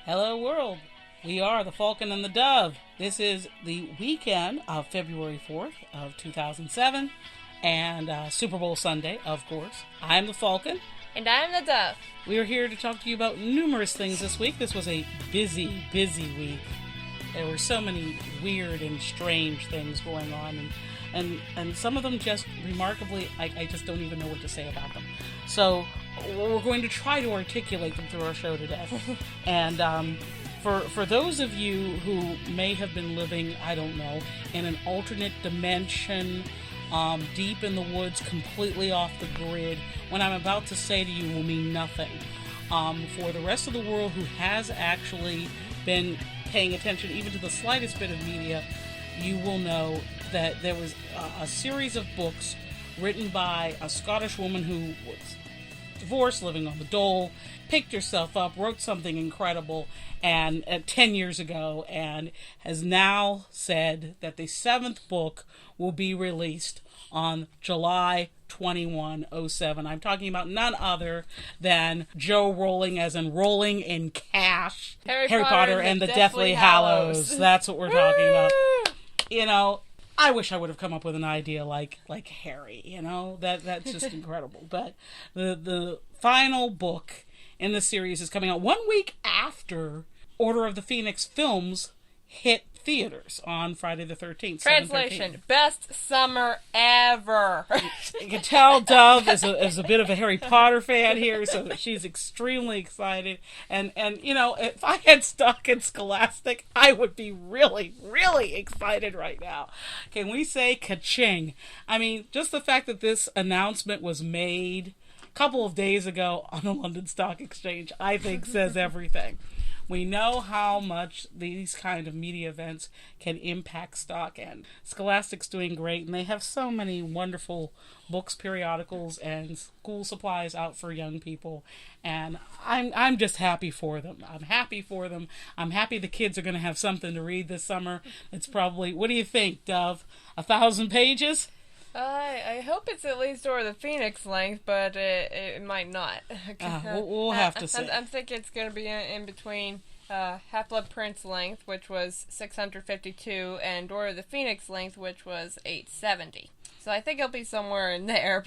Hello world, we are the Falcon and the Dove. This is the weekend of February 4th of 2007 and Super Bowl Sunday, of course. I'm the Falcon. And I'm the Dove. We are here to talk to you about numerous things this week. This was a busy week. There were so many weird and strange things going on, and some of them just remarkably, I just don't even know what to say about them. So we're going to try to articulate them through our show today. And for those of you who may have been living, I don't know, in an alternate dimension, deep in the woods, completely off the grid, what I'm about to say to you will mean nothing. For the rest of the world who has actually been paying attention even to the slightest bit of media, you will know that there was a series of books written by a Scottish woman who was divorced, living on the dole, picked herself up, wrote something incredible, and 10 years ago, and has now said that the 7th book will be released on July 2107. I'm talking about none other than Joe Rowling, as in rolling in cash. Harry Potter and the Deathly Hallows. That's what we're talking about. You know, I wish I would have come up with an idea like Harry, you know, that's just incredible. But the final book in the series is coming out 1 week after Order of the Phoenix films hit theaters on Friday the 13th. Translation: best summer ever. You can tell Dove is a bit of a Harry Potter fan here, so she's extremely excited. And you know, if I had stock in Scholastic, I would be really excited right now. Can we say ka-ching? I mean, just the fact that this announcement was made a couple of days ago on the London Stock Exchange, I think says everything. We know how much these kind of media events can impact stock, and Scholastic's doing great, and they have so many wonderful books, periodicals, and school supplies out for young people, and I'm just happy for them. I'm happy for them. I'm happy the kids are going to have something to read this summer. It's probably, what do you think, Dove? 1,000 pages? I hope it's at least Order of the Phoenix length, but it might not. We'll have to see. I'm thinking it's going to be in between Half-Blood Prince length, which was 652, and Order of the Phoenix length, which was 870. So I think it'll be somewhere in there,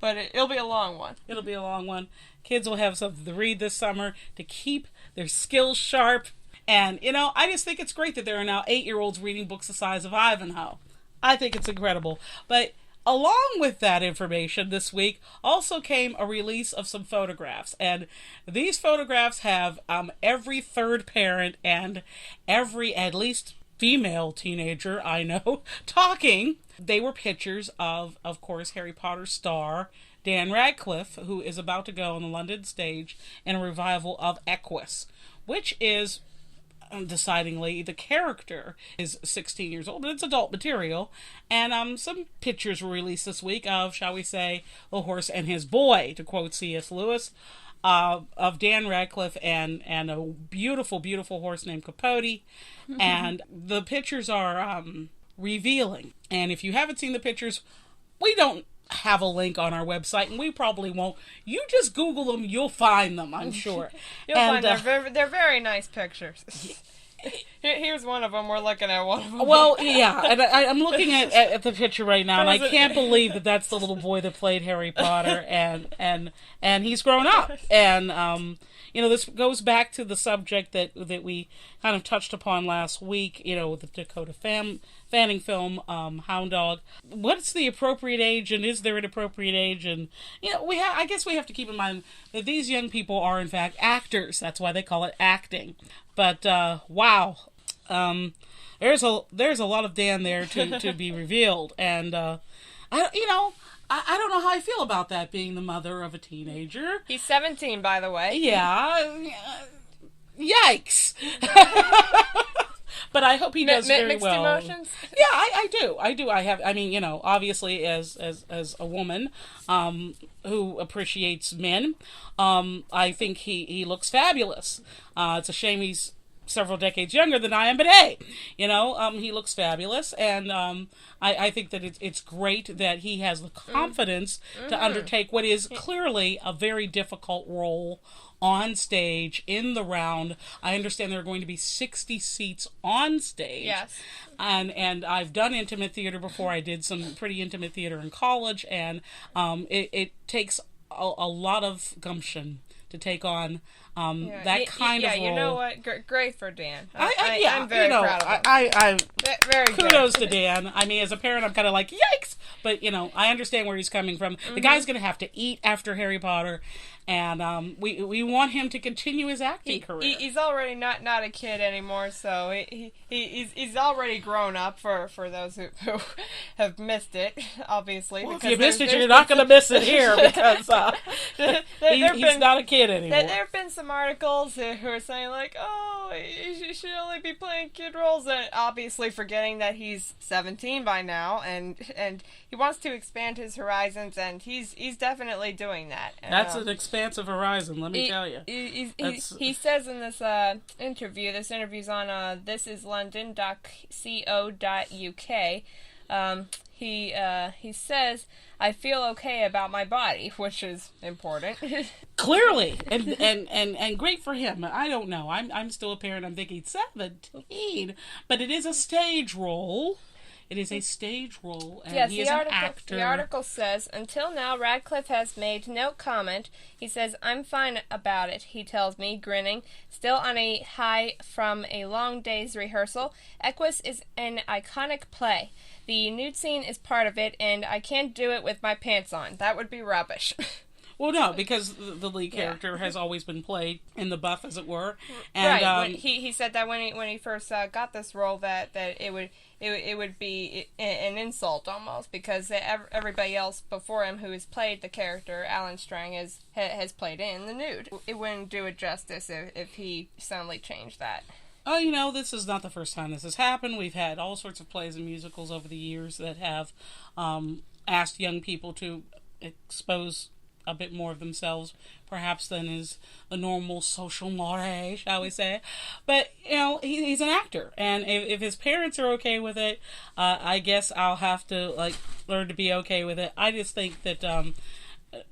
but it'll be a long one. It'll be a long one. Kids will have something to read this summer to keep their skills sharp. And, you know, I just think it's great that there are now 8-year-olds reading books the size of Ivanhoe. I think it's incredible. But along with that information this week also came a release of some photographs. And these photographs have every third parent and every, at least, female teenager I know talking. They were pictures of course, Harry Potter star Dan Radcliffe, who is about to go on the London stage in a revival of Equus, which is, decidingly, the character is 16 years old, but it's adult material. And some pictures were released this week of, shall we say, The Horse and His Boy, to quote C.S. Lewis, of Dan Radcliffe and a beautiful horse named Capote. Mm-hmm. And the pictures are revealing. And if you haven't seen the pictures, we don't have a link on our website, and we probably won't. You just Google them, you'll find them, I'm sure. Find they're very nice pictures. Here's one of them. We're looking at one of them. Well, yeah, and I'm looking at the picture right now, and I can't believe that that's the little boy that played Harry Potter, and he's grown up. And you know, this goes back to the subject that we kind of touched upon last week, you know, with the Dakota Fanning film, Hound Dog. What's the appropriate age, and is there an appropriate age? And, you know, I guess we have to keep in mind that these young people are, in fact, actors. That's why they call it acting. But, wow. There's a lot of Dan there to be revealed. And, I don't know how I feel about that, being the mother of a teenager. He's 17, by the way. Yeah. Yikes. But I hope he does very mixed well. Emotions? Yeah, I do. I mean, you know, obviously as a woman who appreciates men, I think he looks fabulous. It's a shame he's several decades younger than I am, but hey, he looks fabulous, and I think that it's great that he has the confidence to undertake what is clearly a very difficult role on stage in the round. I understand there are going to be 60 seats on stage. Yes. And I've done intimate theater before. I did some pretty intimate theater in college, and it takes a lot of gumption to take on that kind of role. You know what? Great for Dan. I'm very proud of him. Very kudos good. to Dan. I mean, as a parent, I'm kind of like, yikes! But, I understand where he's coming from. The guy's going to have to eat after Harry Potter, and we want him to continue his acting career. He's already not a kid anymore, so he's already grown up for those who have missed it, obviously. Well, if you missed it, you're not going to miss it here, because he's not a kid anymore. There have been some articles who are saying, like, oh, he should only be playing kid roles, and obviously forgetting that he's 17 by now, and he wants to expand his horizons, and he's definitely doing that. That's an expansive horizon, let me tell you. He says in this interview's on thisislondon.co.uk, he says, I feel okay about my body, which is important. Clearly, and great for him. I don't know. I'm still a parent. I'm thinking 17, but it is a stage role. It is a stage role, and yes, he is an actor. The article says, until now, Radcliffe has made no comment. He says, I'm fine about it, he tells me, grinning. Still on a high from a long day's rehearsal, Equus is an iconic play. The nude scene is part of it, and I can't do it with my pants on. That would be rubbish. Well, no, because the lead character has always been played in the buff, as it were. And, right. He said that when he first got this role, that it would be an insult almost, because everybody else before him who has played the character, Alan Strang, has played in the nude. It wouldn't do it justice if he suddenly changed that. Oh, this is not the first time this has happened. We've had all sorts of plays and musicals over the years that have asked young people to expose a bit more of themselves, perhaps, than is the normal social mores, shall we say. But, he's an actor, and if his parents are okay with it, I guess I'll have to, learn to be okay with it. I just think that,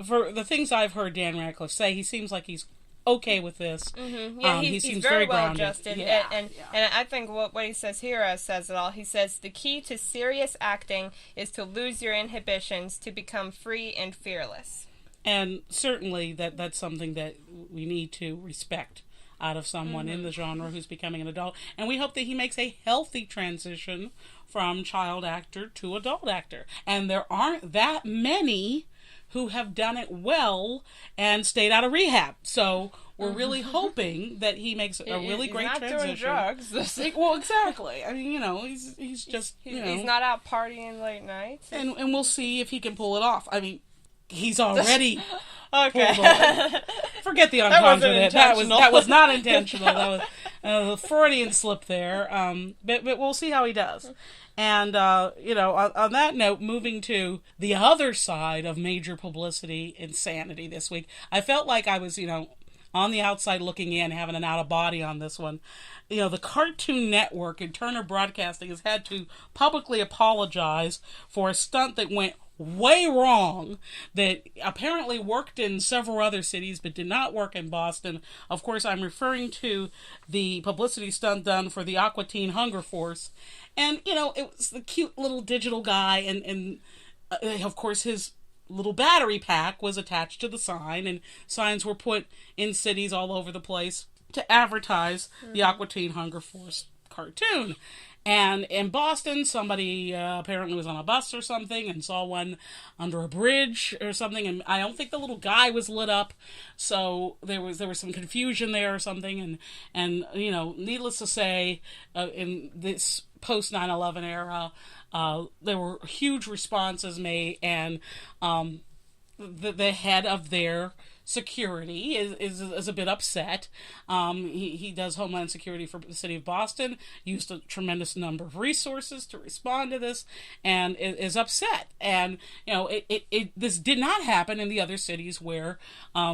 for the things I've heard Dan Radcliffe say, he seems like he's okay with this. Mm-hmm. Yeah, he seems very well grounded. adjusted, and I think what he says here says it all. He says, the key to serious acting is to lose your inhibitions, to become free and fearless. And certainly that's something that we need to respect out of someone in the genre who's becoming an adult. And we hope that he makes a healthy transition from child actor to adult actor. And there aren't that many who have done it well and stayed out of rehab. So we're really hoping that he makes a really great transition. He's not doing drugs. Well, exactly. I mean, he's just, He's not out partying late nights. And we'll see if he can pull it off. I mean, he's already okay. pulled off. Forget the entendre. That was not intentional. That was a Freudian slip there. But we'll see how he does. And, on that note, moving to the other side of major publicity insanity this week, I felt like I was, on the outside looking in, having an out-of-body on this one. The Cartoon Network and Turner Broadcasting has had to publicly apologize for a stunt that went way wrong, that apparently worked in several other cities but did not work in Boston. Of course, I'm referring to the publicity stunt done for the Aqua Teen Hunger Force. And, it was the cute little digital guy, and of course his little battery pack was attached to the sign, and signs were put in cities all over the place to advertise the Aqua Teen Hunger Force cartoon. And in Boston, somebody apparently was on a bus or something and saw one under a bridge or something, and I don't think the little guy was lit up, so there was some confusion there or something, and needless to say, in this post 9/11 era, there were huge responses made, and the head of their Security is a bit upset. He does Homeland Security for the city of Boston, used a tremendous number of resources to respond to this, and is upset. And, this did not happen in the other cities where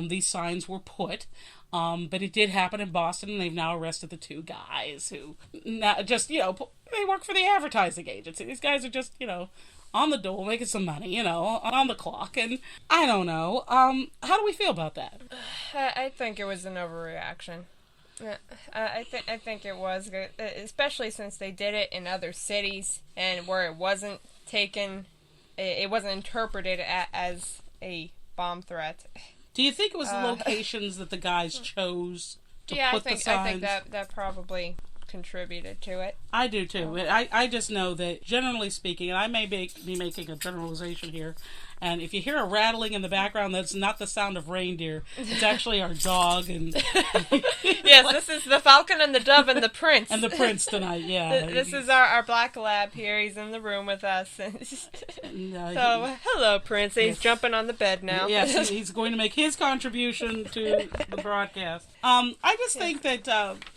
these signs were put. But it did happen in Boston, and they've now arrested the 2 guys who they work for the advertising agency. These guys are just, on the dole, making some money, on the clock. And I don't know. How do we feel about that? I think it was an overreaction. I think it was, especially since they did it in other cities and where it wasn't taken, it wasn't interpreted as a bomb threat. Do you think it was the locations that the guys chose to put the signs? I think that probably contributed to it. I do too. I just know that, generally speaking, and I may be making a generalization here, and if you hear a rattling in the background, that's not the sound of reindeer. It's actually our dog. And yes, this is the Falcon and the Dove and the Prince. And the Prince tonight, yeah. This is our black lab here. He's in the room with us. So, hello, Prince. He's jumping on the bed now. Yes, he's going to make his contribution to the broadcast. I just think that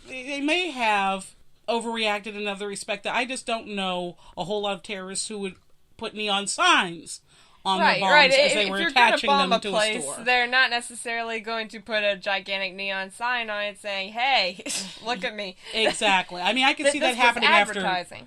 they may have overreacted in other respect. That I just don't know a whole lot of terrorists who would put neon signs on their bombs as they were attaching them to a store. They're not necessarily going to put a gigantic neon sign on it saying, "Hey, look at me." Exactly. I mean, I can see that happening after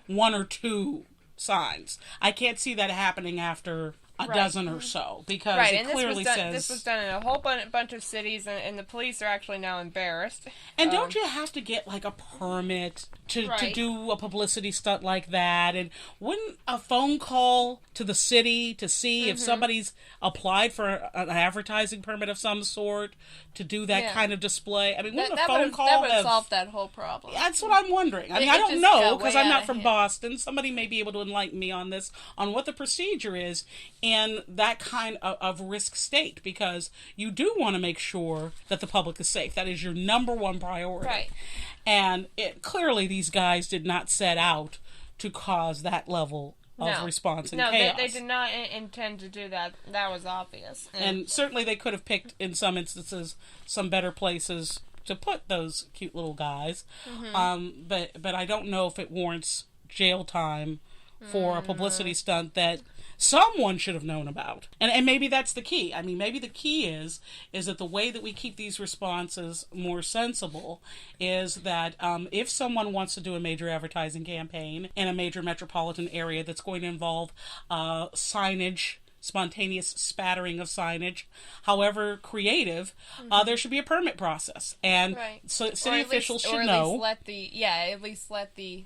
1 or 2 signs. I can't see that happening after a dozen or so, because it clearly says... This was done in a whole bunch of cities, and the police are actually now embarrassed. And don't you have to get, a permit to do a publicity stunt like that? And wouldn't a phone call to the city to see if somebody's applied for an advertising permit of some sort to do that kind of display? I mean, wouldn't a phone call that would have solved that whole problem? That's what I'm wondering. I mean, I don't know, because I'm not from Boston. Somebody may be able to enlighten me on this, on what the procedure is in that kind of risk state, because you do want to make sure that the public is safe. That is your number one priority. Right. And clearly these guys did not set out to cause that level of response and chaos. No, they did not intend to do that. That was obvious. And certainly they could have picked, in some instances, some better places to put those cute little guys. But I don't know if it warrants jail time for a publicity stunt that someone should have known about. And maybe that's the key. I mean, maybe the key is that the way that we keep these responses more sensible is that if someone wants to do a major advertising campaign in a major metropolitan area that's going to involve signage, spontaneous spattering of signage, however creative, there should be a permit process, and so city officials should know. At least let the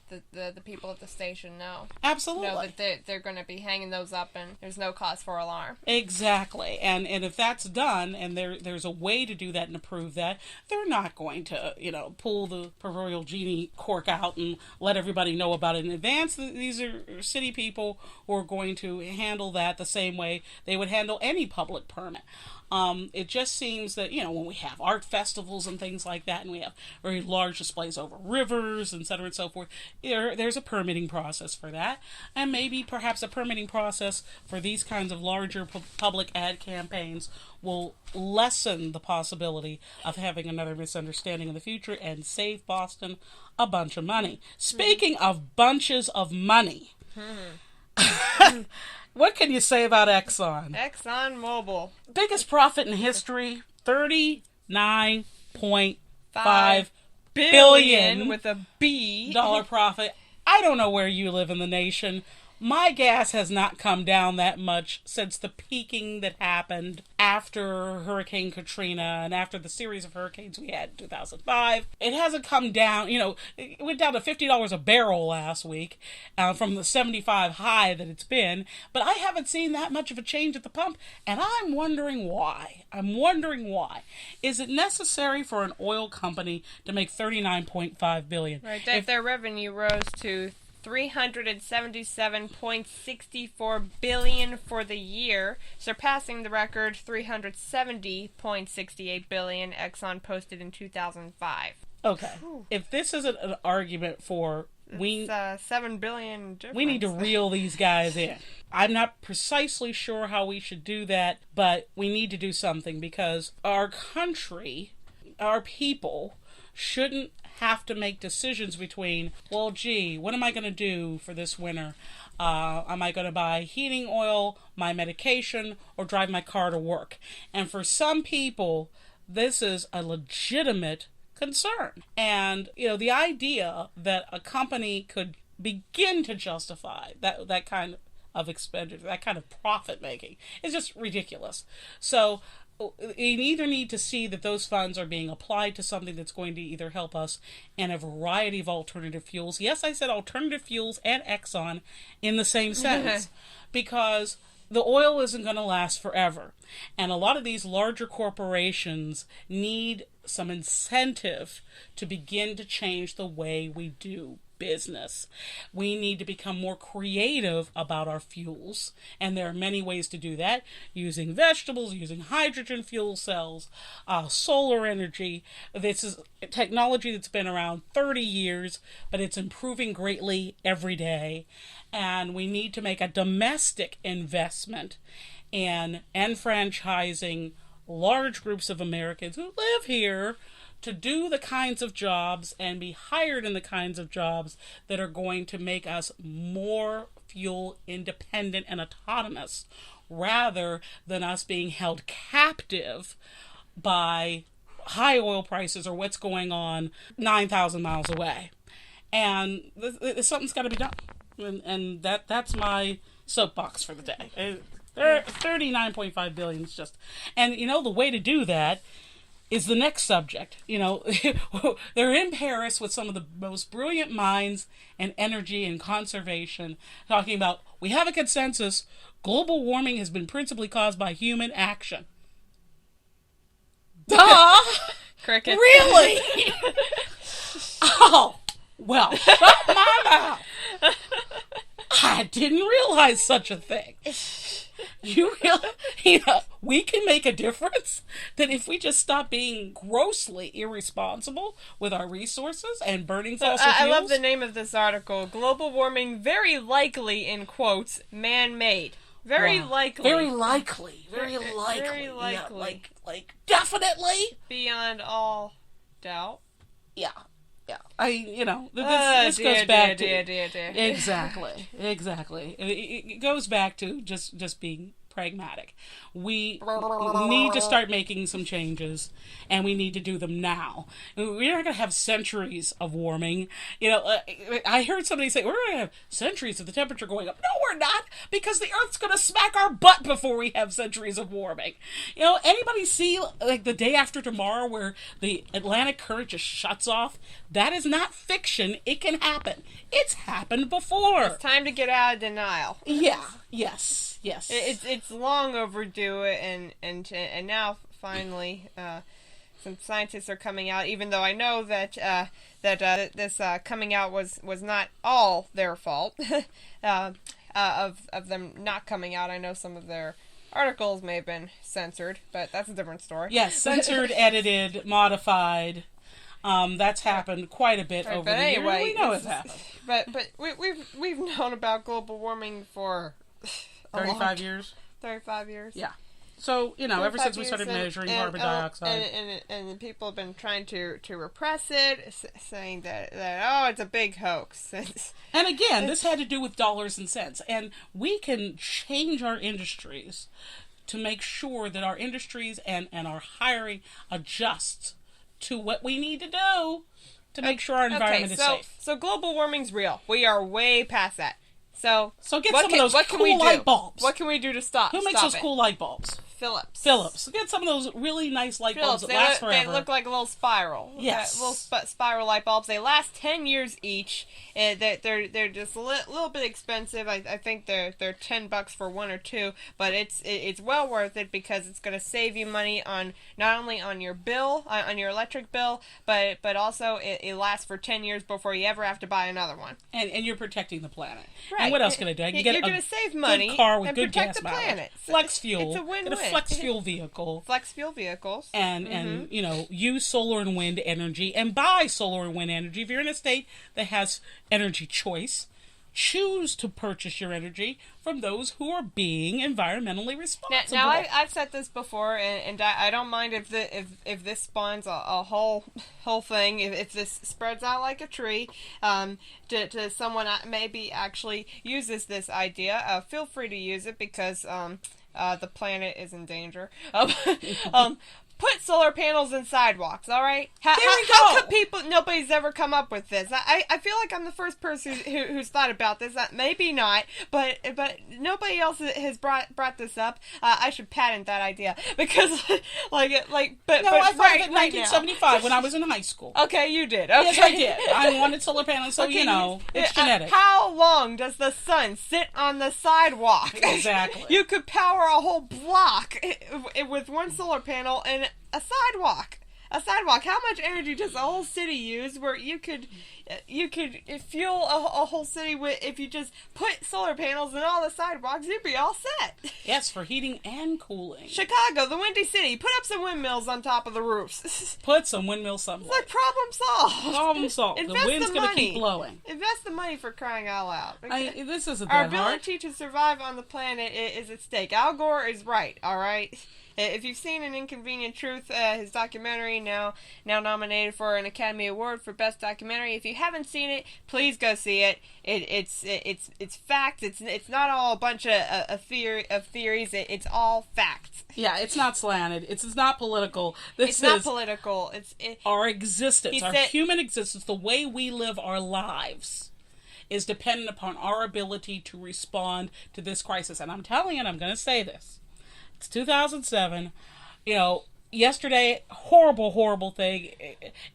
people at the station know. Absolutely, know that they're going to be hanging those up, and there's no cause for alarm. Exactly, and if that's done, and there's a way to do that and approve that, they're not going to pull the proverbial genie cork out and let everybody know about it in advance. These are city people who are going to handle that the same way they would handle any public permit. It just seems that, when we have art festivals and things like that, and we have very large displays over rivers, et cetera, and so forth, there's a permitting process for that, and maybe perhaps a permitting process for these kinds of larger public ad campaigns will lessen the possibility of having another misunderstanding in the future and save Boston a bunch of money. Speaking of bunches of money... What can you say about Exxon? ExxonMobil. Biggest profit in history, $39.5 billion with a B dollar profit. I don't know where you live in the nation. My gas has not come down that much since the peaking that happened after Hurricane Katrina and after the series of hurricanes we had in 2005. It hasn't come down, it went down to $50 a barrel last week from the 75 high that it's been, but I haven't seen that much of a change at the pump, and I'm wondering why. Is it necessary for an oil company to make $39.5 billion? Right, if their revenue rose to $377.64 billion for the year, surpassing the record $370.68 billion Exxon posted in 2005. Okay. If this isn't an argument for It's 7 billion difference. We need to reel these guys in. I'm not precisely sure how we should do that, but we need to do something because our country, our people, shouldn't have to make decisions between, well, gee, what am I going to do for this winter? Am I going to buy heating oil, my medication, or drive my car to work? And for some people, this is a legitimate concern. And, the idea that a company could begin to justify that kind of expenditure, that kind of profit making, is just ridiculous. So you either need to see that those funds are being applied to something that's going to either help us in a variety of alternative fuels. Yes, I said alternative fuels and Exxon in the same sense, because the oil isn't going to last forever. And a lot of these larger corporations need some incentive to begin to change the way we do business. We need to become more creative about our fuels, and there are many ways to do that, using vegetables, using hydrogen fuel cells, solar energy. This is technology that's been around 30 years, but it's improving greatly every day, and we need to make a domestic investment in enfranchising large groups of Americans who live here to do the kinds of jobs and be hired in the kinds of jobs that are going to make us more fuel independent and autonomous, rather than us being held captive by high oil prices or what's going on 9,000 miles away. And something's got to be done. And that's my soapbox for the day. 39.5 billion is just... And, the way to do that is the next subject. They're in Paris with some of the most brilliant minds and energy and conservation, talking about, we have a consensus, global warming has been principally caused by human action. Duh! Cricket. Really? Oh, well, shut my mouth. I didn't realize such a thing. We can make a difference that if we just stop being grossly irresponsible with our resources and burning fossil fuels. I love the name of this article. Global warming very likely, in quotes, man-made. Very likely. Very likely. Very likely. Very likely. Yeah, like definitely. Beyond all doubt. Yeah. This goes back to... Dear. Exactly. It goes back to just being pragmatic. We need to start making some changes, and we need to do them now. We're not going to have centuries of warming. I heard somebody say, we're going to have centuries of the temperature going up. No, we're not, because the Earth's going to smack our butt before we have centuries of warming. Anybody see, the day after tomorrow where the Atlantic current just shuts off? That is not fiction. It can happen. It's happened before. It's time to get out of denial. Yeah. Yes. It's long overdue, and now finally some scientists are coming out. Even though I know that this coming out was not all their fault of them not coming out. I know some of their articles may have been censored, but that's a different story. Yes, censored, edited, modified. That's happened quite a bit over the years. We know it's happened. But we've known about global warming for 35 years. 35 years. Yeah. So, ever since we started measuring carbon dioxide. And people have been trying to repress it, saying that it's a big hoax. And again, this had to do with dollars and cents. And we can change our industries to make sure that our industries and our hiring adjusts to what we need to do to make sure our environment is safe. So global warming's real. We are way past that. So get some of those cool light bulbs. What can we do to stop? Who makes those cool light bulbs? Philips. Get some of those really nice light bulbs that last forever. They look like a little spiral. Yes. Little spiral light bulbs. They last 10 years each. They're just a little bit expensive. I think they're $10 for one or two, but it's well worth it because it's going to save you money on not only on your bill, on your electric bill, but also it lasts for 10 years before you ever have to buy another one. And you're protecting the planet. Right. And what else can I do? You're going to save money good car with and good protect gas the planet. Flex fuel. It's a win-win. Gonna flex fuel vehicle. Flex fuel vehicles. And use solar and wind energy and buy solar and wind energy. If you're in a state that has energy choice, choose to purchase your energy from those who are being environmentally responsible. Now I've said this before, and I don't mind if this spawns a whole thing, if this spreads out like a tree, to someone that maybe actually uses this idea. Feel free to use it because the planet is in danger. Put solar panels in sidewalks, all right? How could nobody's ever come up with this? I feel like I'm the first person who's thought about this. Maybe not, but nobody else has brought this up. I should patent that idea because, I thought in 1975 when I was in high school. Okay, you did. Okay. Yes, I did. I wanted solar panels, so it's genetic. How long does the sun sit on the sidewalk? Exactly. You could power a whole block with one solar panel and a sidewalk. How much energy does a whole city use? Where you could fuel a whole city with, if you just put solar panels in all the sidewalks, you'd be all set. Yes, for heating and cooling. Chicago, the Windy City, put up some windmills on top of the roofs. Put some windmills somewhere. It's like problem solved. Problem solved. The wind's going to keep blowing. Invest the money, for crying out loud. This isn't Our that hard. ability to survive on the planet is at stake. Al Gore is right, all right? If you've seen An Inconvenient Truth, his documentary, now nominated for an Academy Award for Best Documentary. If you haven't seen it, please go see it. It's facts. It's not all a bunch of theories. It's all facts. Yeah, it's not slanted. It's not political. It's not political. It's our existence, our human existence, the way we live our lives, is dependent upon our ability to respond to this crisis. And I'm telling you, and I'm going to say this. It's 2007. Yesterday, horrible thing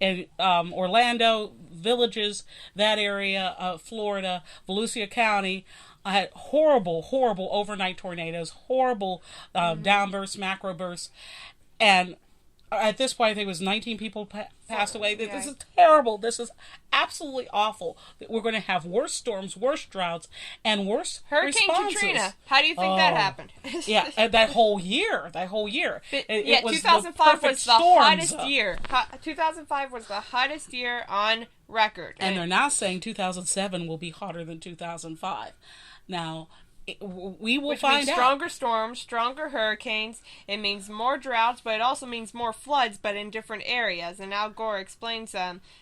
in Orlando, Villages, that area, Florida, Volusia County. I had horrible overnight tornadoes, horrible downbursts, macrobursts, and at this point, I think it was 19 people passed away. This is terrible. This is absolutely awful. We're going to have worse storms, worse droughts, and worse Hurricane responses. Katrina. How do you think that happened? Yeah, that whole year. It was 2005 was the hottest zone. year. 2005 was the hottest year on record. And they're now saying 2007 will be hotter than 2005. Now, we will find out. Stronger storms, stronger hurricanes. It means more droughts, but it also means more floods, but in different areas. And Al Gore explains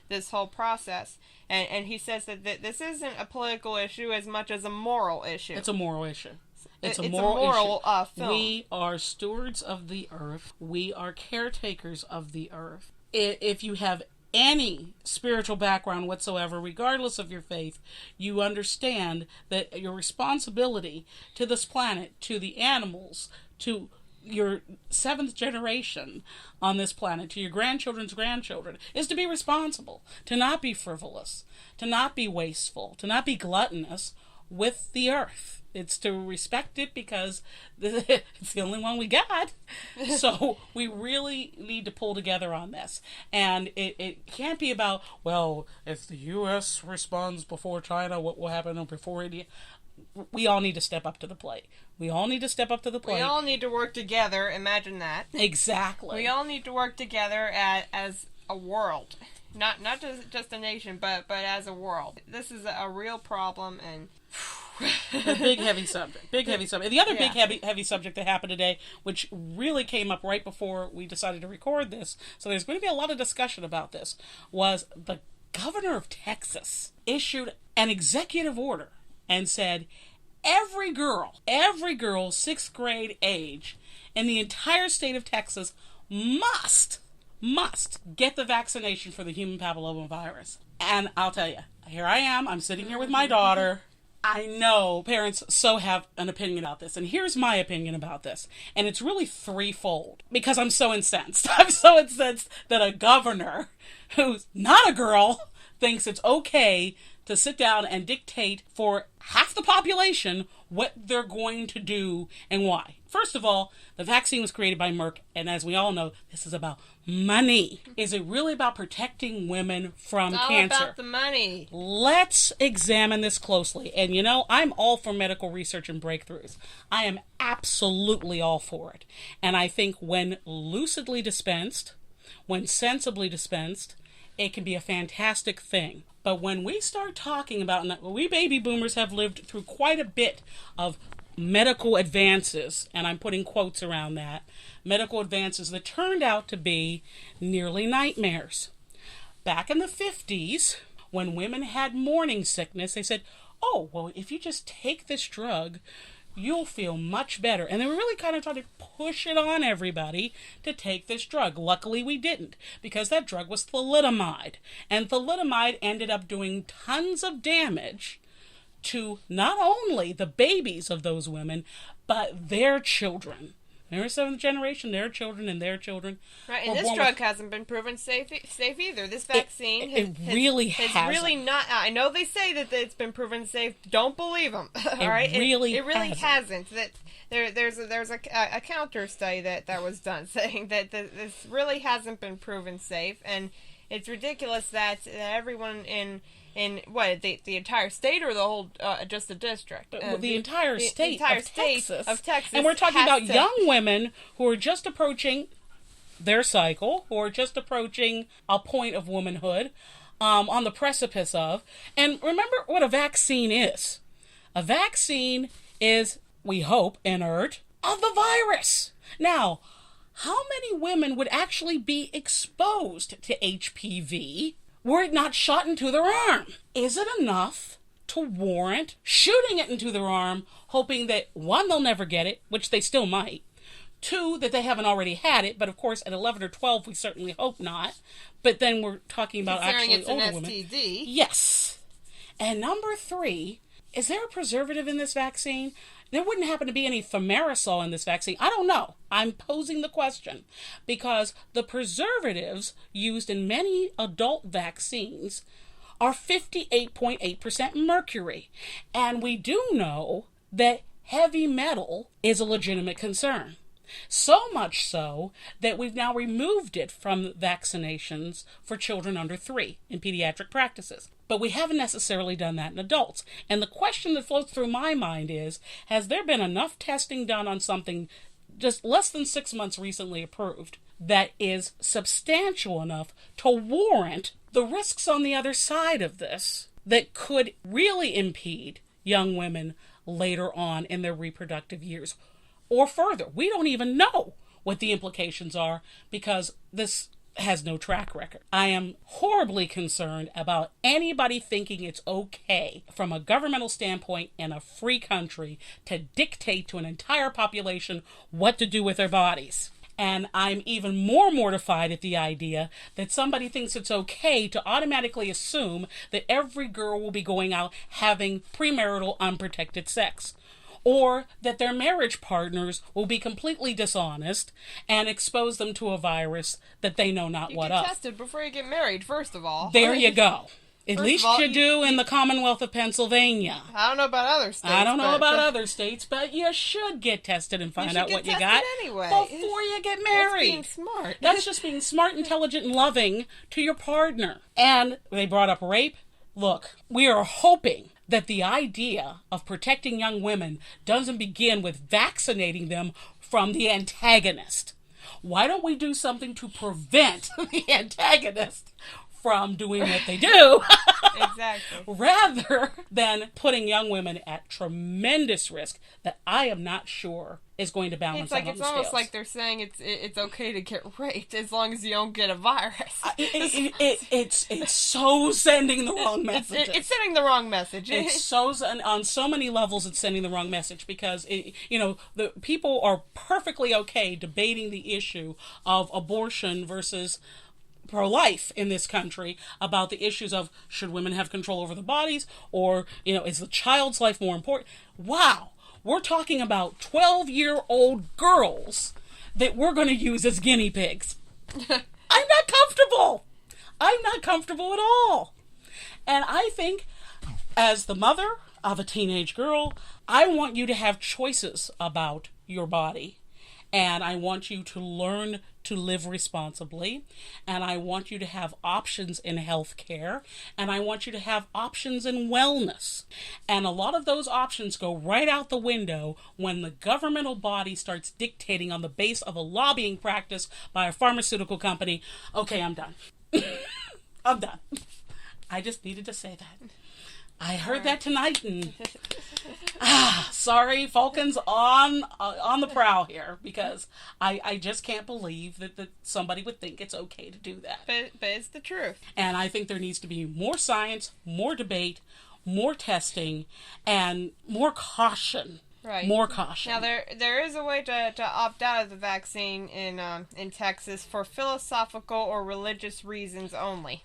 this whole process. And he says that this isn't a political issue as much as a moral issue. It's a moral issue. It's a moral issue. Film. We are stewards of the earth. We are caretakers of the earth. If you have any spiritual background whatsoever, regardless of your faith, you understand that your responsibility to this planet, to the animals, to your seventh generation on this planet, to your grandchildren's grandchildren, is to be responsible, to not be frivolous, to not be wasteful, to not be gluttonous with the earth. It's to respect it because it's the only one we got. So we really need to pull together on this. And it can't be about, well, if the U.S. responds before China, what will happen before India? We all need to step up to the plate. We all need to work together. Imagine that. Exactly. We all need to work together as a world. Not just a nation, but as a world. This is a real problem, and a big heavy subject. The other big heavy subject that happened today, which really came up right before we decided to record this, so there's going to be a lot of discussion about this, was the governor of Texas issued an executive order and said every girl 6th grade age in the entire state of Texas must get the vaccination for the human papillomavirus. And I'll tell you, here I am, I'm sitting here with my daughter. I know parents so have an opinion about this, and here's my opinion about this. And it's really threefold, because I'm so incensed. I'm so incensed that a governor who's not a girl thinks it's okay to sit down and dictate for half the population what they're going to do and why. First of all, the vaccine was created by Merck, and as we all know, this is about money. Is it really about protecting women from cancer? It's all about the money. Let's examine this closely. And you know, I'm all for medical research and breakthroughs. I am absolutely all for it. And I think when lucidly dispensed, when sensibly dispensed, it can be a fantastic thing. But when we start talking about, and we baby boomers have lived through quite a bit of medical advances, and I'm putting quotes around that, medical advances that turned out to be nearly nightmares. Back in the 50s, when women had morning sickness, they said, oh, well, if you just take this drug, you'll feel much better. And they were really kind of trying to push it on everybody to take this drug. Luckily, we didn't, because that drug was thalidomide. And thalidomide ended up doing tons of damage to not only the babies of those women, but their children. Their seventh generation, their children, and their children. Right, and this drug hasn't been proven safe either. This vaccine has really not. I know they say that it's been proven safe. Don't believe them. All right, it really hasn't. That there's a counter study that was done saying that this really hasn't been proven safe, and it's ridiculous that everyone in what, the entire state or the whole just the district? The entire state of Texas. And we're talking about young women who are just approaching their cycle, who are just approaching a point of womanhood, on the precipice of. And remember what a vaccine is. A vaccine is, we hope, inert of the virus. Now, how many women would actually be exposed to HPV were it not shot into their arm? Is it enough to warrant shooting it into their arm, hoping that, one, they'll never get it, which they still might, two, that they haven't already had it, but of course at 11 or 12 we certainly hope not, but then we're talking about actually older women. Considering it's an STD. Yes. And number three, is there a preservative in this vaccine? There wouldn't happen to be any thimerosal in this vaccine. I don't know. I'm posing the question because the preservatives used in many adult vaccines are 58.8% mercury. And we do know that heavy metal is a legitimate concern. So much so that we've now removed it from vaccinations for children under 3 in pediatric practices. But we haven't necessarily done that in adults. And the question that floats through my mind is, has there been enough testing done on something just less than 6 months recently approved that is substantial enough to warrant the risks on the other side of this that could really impede young women later on in their reproductive years or further? We don't even know what the implications are because this has no track record. I am horribly concerned about anybody thinking it's okay from a governmental standpoint in a free country to dictate to an entire population what to do with their bodies. And I'm even more mortified at the idea that somebody thinks it's okay to automatically assume that every girl will be going out having premarital unprotected sex, or that their marriage partners will be completely dishonest and expose them to a virus that they know not what of. You get tested before you get married, first of all. There you go. At least you do in the Commonwealth of Pennsylvania. I don't know about other states. I don't know about other states, but you should get tested and find out what you got anyway. Before you get married. That's being smart. That's just being smart, intelligent, and loving to your partner. And they brought up rape. Look, we are hoping that the idea of protecting young women doesn't begin with vaccinating them from the antagonist. Why don't we do something to prevent the antagonist from doing what they do? Exactly. Rather than putting young women at tremendous risk that I am not sure is going to balance out on the scales. It's almost like they're saying it's okay to get raped as long as you don't get a virus. It's so sending the wrong message. It's sending the wrong message. It's so, on so many levels, it's sending the wrong message because the people are perfectly okay debating the issue of abortion versus pro-life in this country about the issues of should women have control over their bodies, or is the child's life more important? Wow, we're talking about 12-year-old girls that we're going to use as guinea pigs. I'm not comfortable. I'm not comfortable at all. And I think as the mother of a teenage girl, I want you to have choices about your body. And I want you to learn to live responsibly. And I want you to have options in healthcare. And I want you to have options in wellness. And a lot of those options go right out the window when the governmental body starts dictating on the base of a lobbying practice by a pharmaceutical company. Okay, I'm done. I'm done. I just needed to say that. I heard that tonight, and sorry, Falcon's on the prowl here, because I just can't believe that somebody would think it's okay to do that. But it's the truth. And I think there needs to be more science, more debate, more testing, and more caution. Right. More caution. Now there is a way to opt out of the vaccine in Texas for philosophical or religious reasons only.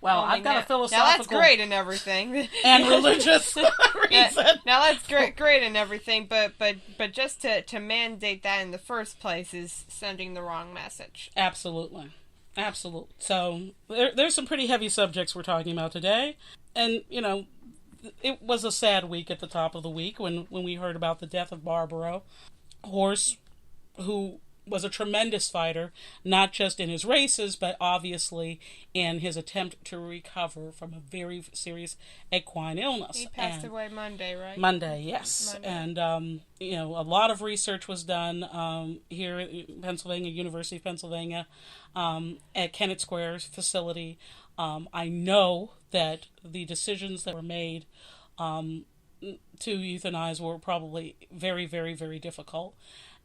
Well, I've got a philosophical... Now that's great and everything. And religious reason. Now that's great and everything, but just to mandate that in the first place is sending the wrong message. Absolutely. Absolutely. So there's some pretty heavy subjects we're talking about today. And, you know, it was a sad week at the top of the week when we heard about the death of Barbaro, a horse who was a tremendous fighter, not just in his races, but obviously in his attempt to recover from a very serious equine illness. He passed away Monday, right? Monday, yes. Monday. And, you know, a lot of research was done here at Pennsylvania, University of Pennsylvania, at Kennett Square's facility. I know that the decisions that were made to euthanize were probably very, very, very difficult.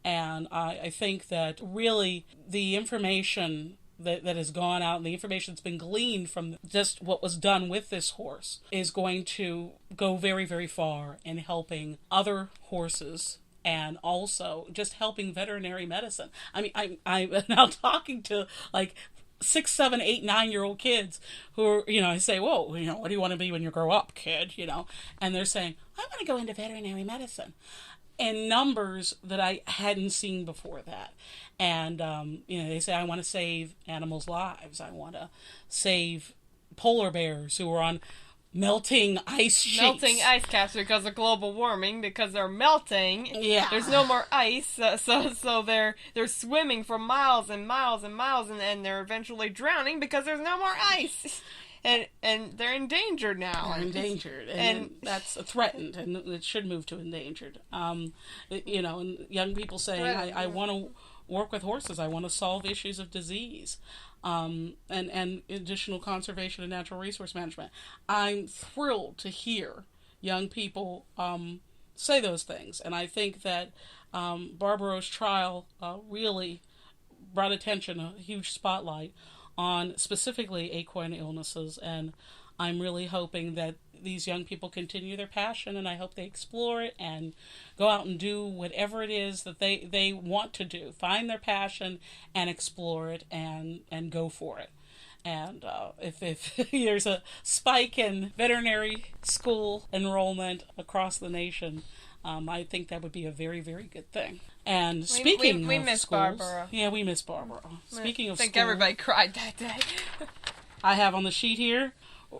And I think that really the information that has gone out and the information that's been gleaned from just what was done with this horse is going to go very, very far in helping other horses and also just helping veterinary medicine. I mean, I'm now talking to like 6, 7, 8, 9-year-old kids who are, you know, I say, whoa, you know, what do you want to be when you grow up, kid? You know, and they're saying, I want to go into veterinary medicine. And numbers that I hadn't seen before that. And, you know, they say, I want to save animals' lives. I want to save polar bears who are on melting ice sheets. Melting ice caps because of global warming, because they're melting. Yeah. There's no more ice, so they're swimming for miles and miles and miles, and they're eventually drowning because there's no more ice. And they're endangered now. They're endangered, and that's threatened, and it should move to endangered. You know, and young people say, I want to work with horses. I want to solve issues of disease, and additional conservation and natural resource management. I'm thrilled to hear young people say those things, and I think that Barbaro's trial really brought attention, a huge spotlight on specifically equine illnesses, and I'm really hoping that these young people continue their passion, and I hope they explore it and go out and do whatever it is that they want to do. Find their passion and explore it and go for it. And if there's a spike in veterinary school enrollment across the nation, I think that would be a very, very good thing. And speaking we of miss schools, Barbaro. Yeah, we miss Barbaro. Speaking of I think school, everybody cried that day. I have on the sheet here,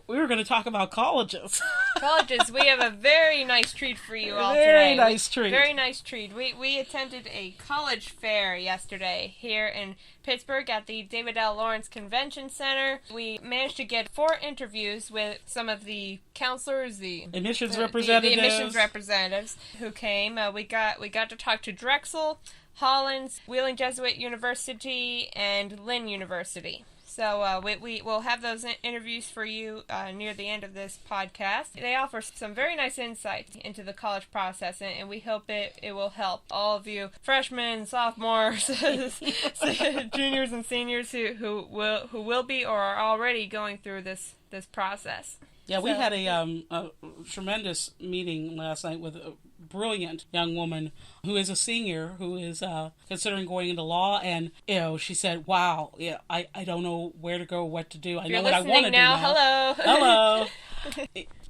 we were going to talk about colleges. Colleges, we have a very nice treat for you all Very today. nice treat. Very nice treat. We attended a college fair yesterday here in Pittsburgh at the David L. Lawrence Convention Center. We managed to get 4 interviews with some of the counselors, the admissions representatives who came. We got to talk to Drexel, Hollins, Wheeling Jesuit University, and Lynn University. So we will have those interviews for you near the end of this podcast. They offer some very nice insight into the college process, and we hope it will help all of you freshmen, sophomores, juniors, and seniors who will be or are already going through this process. Yeah, we had a tremendous meeting last night with a brilliant young woman who is a senior who is considering going into law, and she said, "Wow, I don't know where to go, what to do. I know what I want to do now." Hello.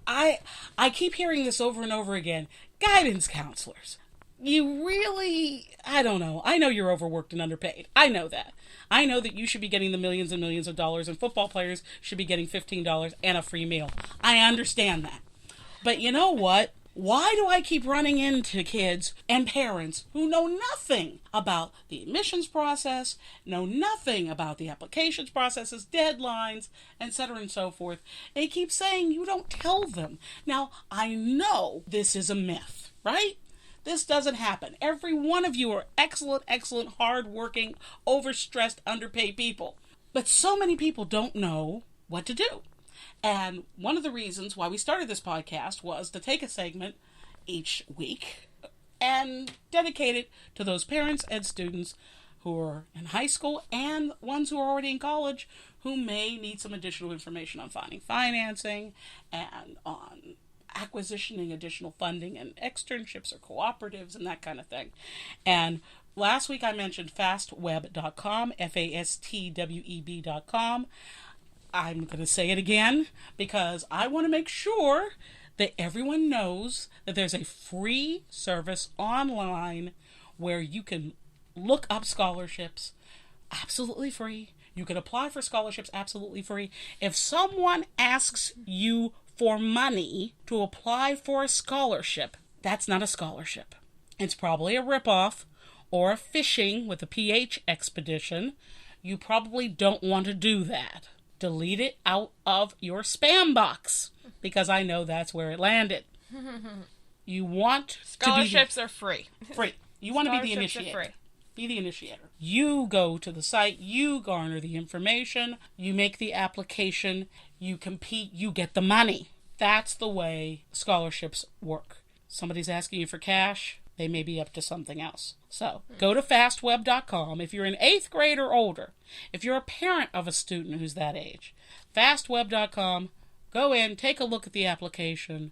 I keep hearing this over and over again. Guidance counselors. You really, I don't know. I know you're overworked and underpaid. I know that. I know that you should be getting the millions and millions of dollars, and football players should be getting $15 and a free meal. I understand that. But you know what? Why do I keep running into kids and parents who know nothing about the admissions process, know nothing about the applications processes, deadlines, etc. and so forth? They keep saying you don't tell them. Now, I know this is a myth, right? This doesn't happen. Every one of you are excellent, hard-working, overstressed, underpaid people. But so many people don't know what to do. And one of the reasons why we started this podcast was to take a segment each week and dedicate it to those parents and students who are in high school and ones who are already in college who may need some additional information on finding financing and on acquisitioning additional funding and externships or cooperatives and that kind of thing. And last week I mentioned fastweb.com, FASTWEB.com. I'm going to say it again because I want to make sure that everyone knows that there's a free service online where you can look up scholarships absolutely free. You can apply for scholarships absolutely free. If someone asks you for money to apply for a scholarship, that's not a scholarship. It's probably a ripoff or a phishing with a PH expedition. You probably don't want to do that. Delete it out of your spam box because I know that's where it landed. You want scholarships are free. Free. You want to be the initiator. Are free. Be the initiator. You go to the site, you garner the information, you make the application, you compete, you get the money. That's the way scholarships work. Somebody's asking you for cash, they may be up to something else. So, go to fastweb.com if you're in 8th grade or older. If you're a parent of a student who's that age, fastweb.com, go in, take a look at the application.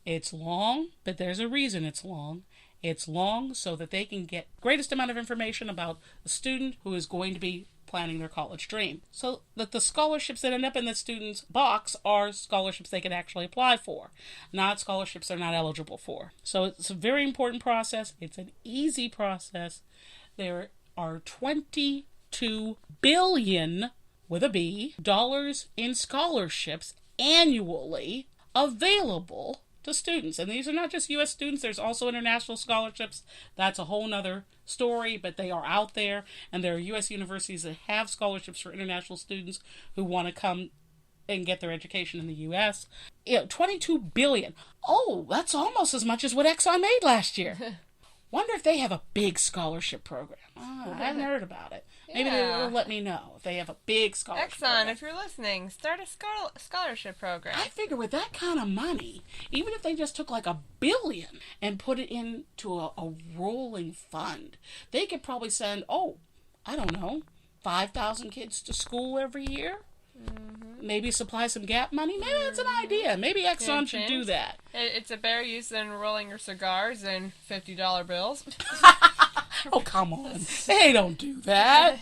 It's long, but there's a reason it's long. It's long so that they can get greatest amount of information about the student who is going to be planning their college dream. So that the scholarships that end up in the student's box are scholarships they can actually apply for, not scholarships they're not eligible for. So it's a very important process. It's an easy process. There are $22 billion, with a B, dollars in scholarships annually available to students. And these are not just U.S. students. There's also international scholarships. That's a whole nother story, but they are out there. And there are U.S. universities that have scholarships for international students who want to come and get their education in the U.S. $22 billion. Oh, that's almost as much as what Exxon made last year. Wonder if they have a big scholarship program. Oh, I haven't heard about it. Maybe they'll let me know if they have a big scholarship program. Exxon, if you're listening, start a scholarship program. I figure with that kind of money, even if they just took like $1 billion and put it into a rolling fund, they could probably send, 5,000 kids to school every year. Mm-hmm. Maybe supply some gap money. Maybe that's an idea. Maybe Exxon should do that. It's a better use than rolling your cigars in $50 bills. Oh, come on. They don't do that.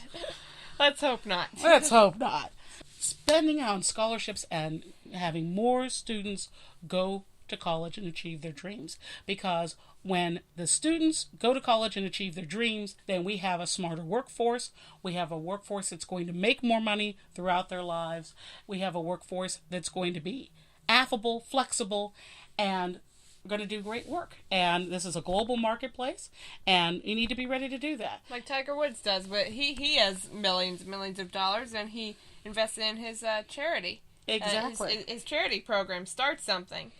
Let's hope not. Let's hope not. Spending on scholarships and having more students go to college and achieve their dreams. Because when the students go to college and achieve their dreams, then we have a smarter workforce. We have a workforce that's going to make more money throughout their lives. We have a workforce that's going to be affable, flexible, and going to do great work. And this is a global marketplace, and you need to be ready to do that. Like Tiger Woods does, but he has millions and millions of dollars, and he invested in his charity. Exactly. His charity program, Start Something,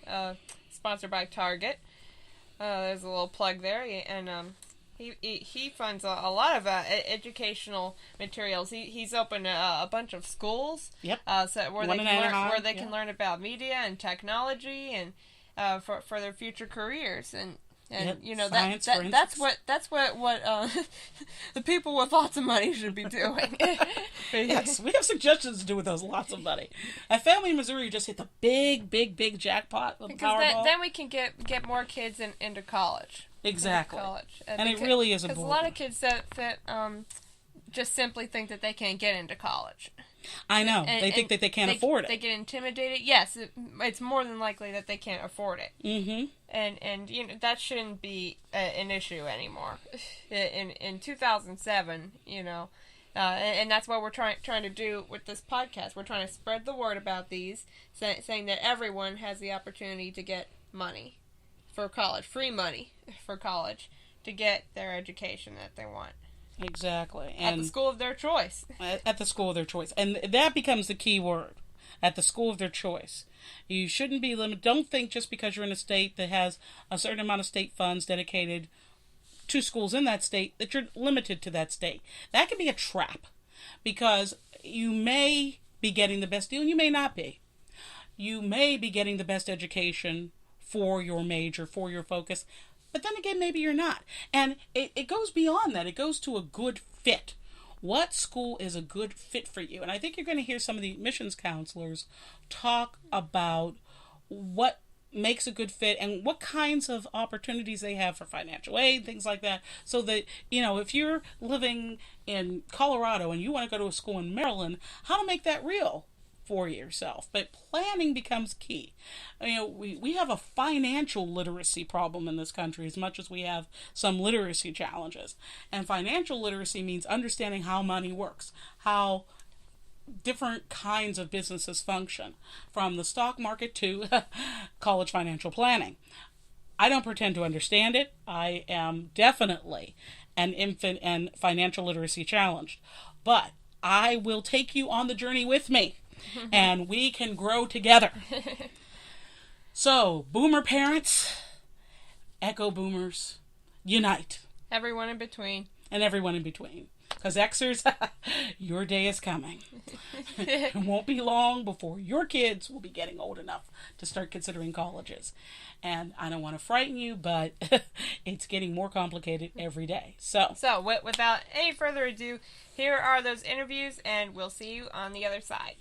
sponsored by Target. There's a little plug there, and he funds a lot of educational materials. He's opened a bunch of schools. Yep. Where they can learn about media and technology and for their future careers and science, that's what the people with lots of money should be doing. Yes, we have suggestions to do with those lots of money. A family in Missouri just hit the big jackpot with the Powerball. Then we can get more kids into college. Exactly. And it really is important. Because a lot of kids that just simply think that they can't get into college. I know. They think that they can't afford it. They get intimidated. Yes, it's more than likely that they can't afford it. Mm-hmm. And that shouldn't be an issue anymore. In 2007, and that's what we're trying to do with this podcast. We're trying to spread the word about these, saying that everyone has the opportunity to get money for college, free money for college to get their education that they want. Exactly. And at the school of their choice. At the school of their choice. And that becomes the key word. At the school of their choice. You shouldn't be limited. Don't think just because you're in a state that has a certain amount of state funds dedicated to schools in that state that you're limited to that state. That can be a trap, because you may be getting the best deal and you may not be. You may be getting the best education for your major, for your focus, but then again, maybe you're not. And it goes beyond that. It goes to a good fit. What school is a good fit for you? And I think you're going to hear some of the admissions counselors talk about what makes a good fit and what kinds of opportunities they have for financial aid, things like that. So that, if you're living in Colorado and you want to go to a school in Maryland, how to make that real for yourself. But planning becomes key. We have a financial literacy problem in this country as much as we have some literacy challenges. And financial literacy means understanding how money works, how different kinds of businesses function, from the stock market to college financial planning. I don't pretend to understand it. I am definitely an infant and financial literacy challenged, but I will take you on the journey with me and we can grow together. So, boomer parents, echo boomers, unite. Everyone in between. And everyone in between. Because Xers, your day is coming. It won't be long before your kids will be getting old enough to start considering colleges. And I don't want to frighten you, but it's getting more complicated every day. So without any further ado, here are those interviews, and we'll see you on the other side.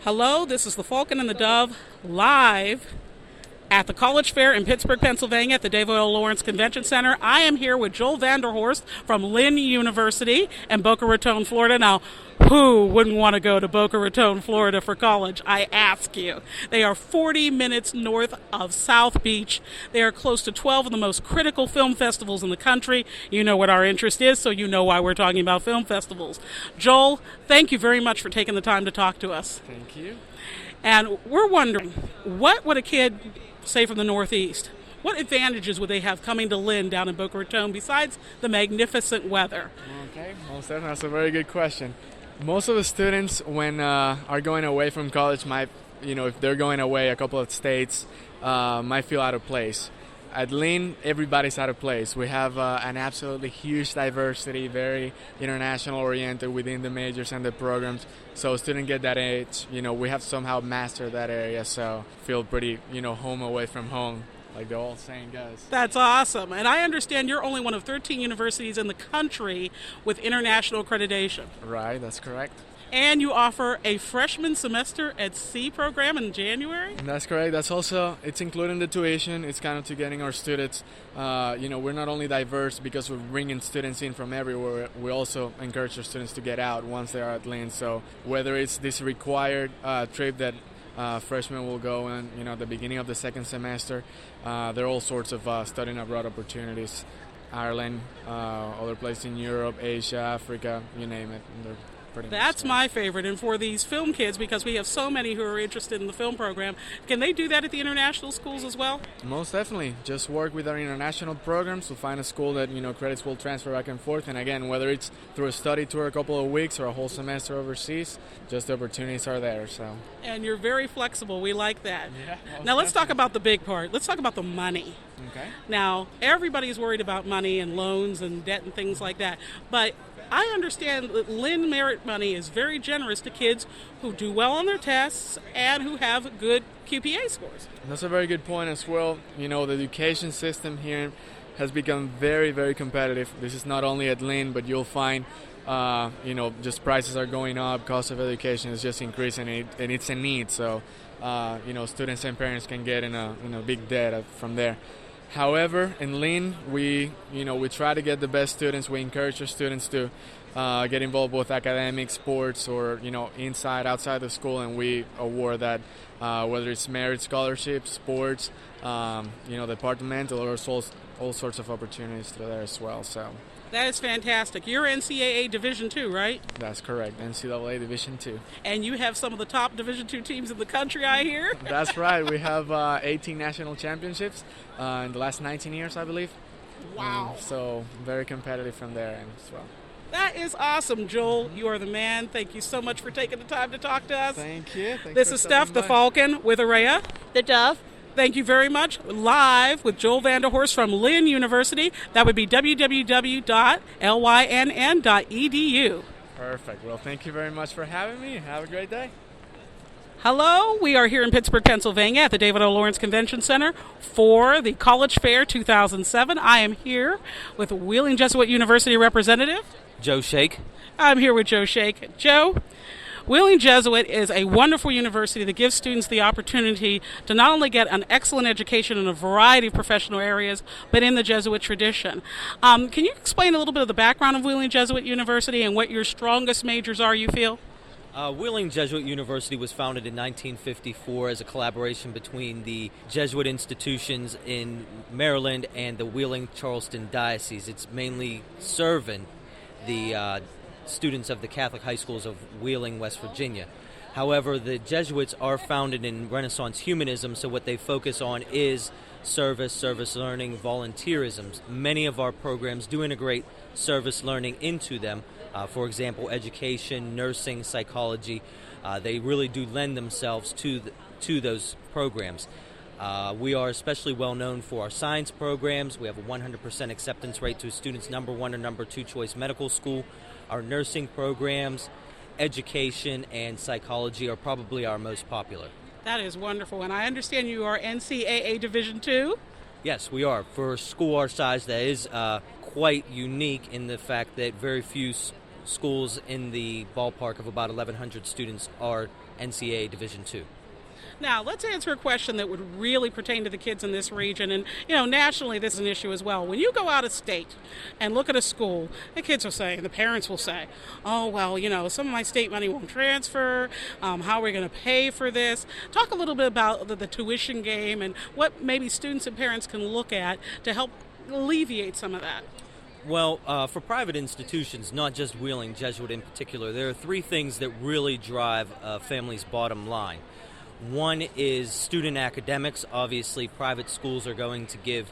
Hello, this is the Falcon and the Dove live at the College Fair in Pittsburgh, Pennsylvania at the David L. Lawrence Convention Center. I am here with Joel Vanderhorst from Lynn University in Boca Raton, Florida. Now, who wouldn't want to go to Boca Raton, Florida for college? I ask you. They are 40 minutes north of South Beach. They are close to 12 of the most critical film festivals in the country. You know what our interest is, so you know why we're talking about film festivals. Joel, thank you very much for taking the time to talk to us. Thank you. And we're wondering, what would a kid, say from the Northeast, what advantages would they have coming to Lynn down in Boca Raton besides the magnificent weather? Okay, most definitely. That's a very good question. Most of the students, when are going away from college, might, if they're going away a couple of states, might feel out of place. At Lynn, everybody's out of place. We have an absolutely huge diversity, very international oriented within the majors and the programs. So students get that age, we have somehow mastered that area. So feel pretty, home away from home, like the old saying goes. That's awesome. And I understand you're only one of 13 universities in the country with international accreditation. Right, that's correct. And you offer a freshman semester at sea program in January? That's correct. That's also, it's including the tuition. It's kind of to getting our students, we're not only diverse because we're bringing students in from everywhere, we also encourage our students to get out once they are at Lynn. So whether it's this required trip that freshmen will go on, at the beginning of the second semester, there are all sorts of studying abroad opportunities. Ireland, other places in Europe, Asia, Africa, you name it. That's my favorite. And for these film kids, because we have so many who are interested in the film program, can they do that at the international schools as well? Most definitely. Just work with our international programs to find a school that, credits will transfer back and forth. And again, whether it's through a study tour a couple of weeks or a whole semester overseas, just the opportunities are there. So. And you're very flexible. We like that. Yeah, now let's talk about the big part. Let's talk about the money. Okay. Now, everybody's worried about money and loans and debt and things like that. But I understand that Lynn Merit Money is very generous to kids who do well on their tests and who have good QPA scores. That's a very good point as well. The education system here has become very, very competitive. This is not only at Lynn, but you'll find, just prices are going up, cost of education is just increasing, and it's a need. So, students and parents can get in a big debt from there. However, in Lynn, we try to get the best students. We encourage our students to get involved with academic, sports, or inside, outside the school, and we award that whether it's merit scholarships, sports, departmental, or all sorts of opportunities through there as well. So That is fantastic. You're NCAA Division II, right? That's correct, NCAA Division II. And you have some of the top Division II teams in the country, I hear. That's right. We have 18 national championships in the last 19 years, I believe. Wow. So very competitive from there as well. That is awesome, Joel. You are the man. Thank you so much for taking the time to talk to us. Thank you. This is Steph, the Falcon, with Araya. The Dove. Thank you very much. Live with Joel Vanderhorst from Lynn University. That would be www.lynn.edu. Perfect. Well, thank you very much for having me. Have a great day. Hello, we are here in Pittsburgh, Pennsylvania at the David O. Lawrence Convention Center for the College Fair 2007. I am here with Wheeling Jesuit University representative Joe Shake. I'm here with Joe Shake. Joe, Wheeling Jesuit is a wonderful university that gives students the opportunity to not only get an excellent education in a variety of professional areas, but in the Jesuit tradition. Can you explain a little bit of the background of Wheeling Jesuit University and what your strongest majors are, you feel? Wheeling Jesuit University was founded in 1954 as a collaboration between the Jesuit institutions in Maryland and the Wheeling-Charleston Diocese. It's mainly serving the students of the Catholic high schools of Wheeling, West Virginia. However, the Jesuits are founded in Renaissance humanism, so what they focus on is service learning, volunteerism. Many of our programs do integrate service learning into them. For example, education, nursing, psychology. They really do lend themselves to those programs. We are especially well known for our science programs. We have a 100% acceptance rate to students' number one or number two choice medical school. Our nursing programs, education, and psychology are probably our most popular. That is wonderful. And I understand you are NCAA Division II? Yes, we are. For a school our size, that is quite unique in the fact that very few schools in the ballpark of about 1,100 students are NCAA Division II. Now, let's answer a question that would really pertain to the kids in this region. And, nationally, this is an issue as well. When you go out of state and look at a school, the kids will say, and the parents will say, oh, well, some of my state money won't transfer. How are we going to pay for this? Talk a little bit about the tuition game and what maybe students and parents can look at to help alleviate some of that. Well, for private institutions, not just Wheeling Jesuit in particular, there are three things that really drive a family's bottom line. One is student academics. Obviously, private schools are going to give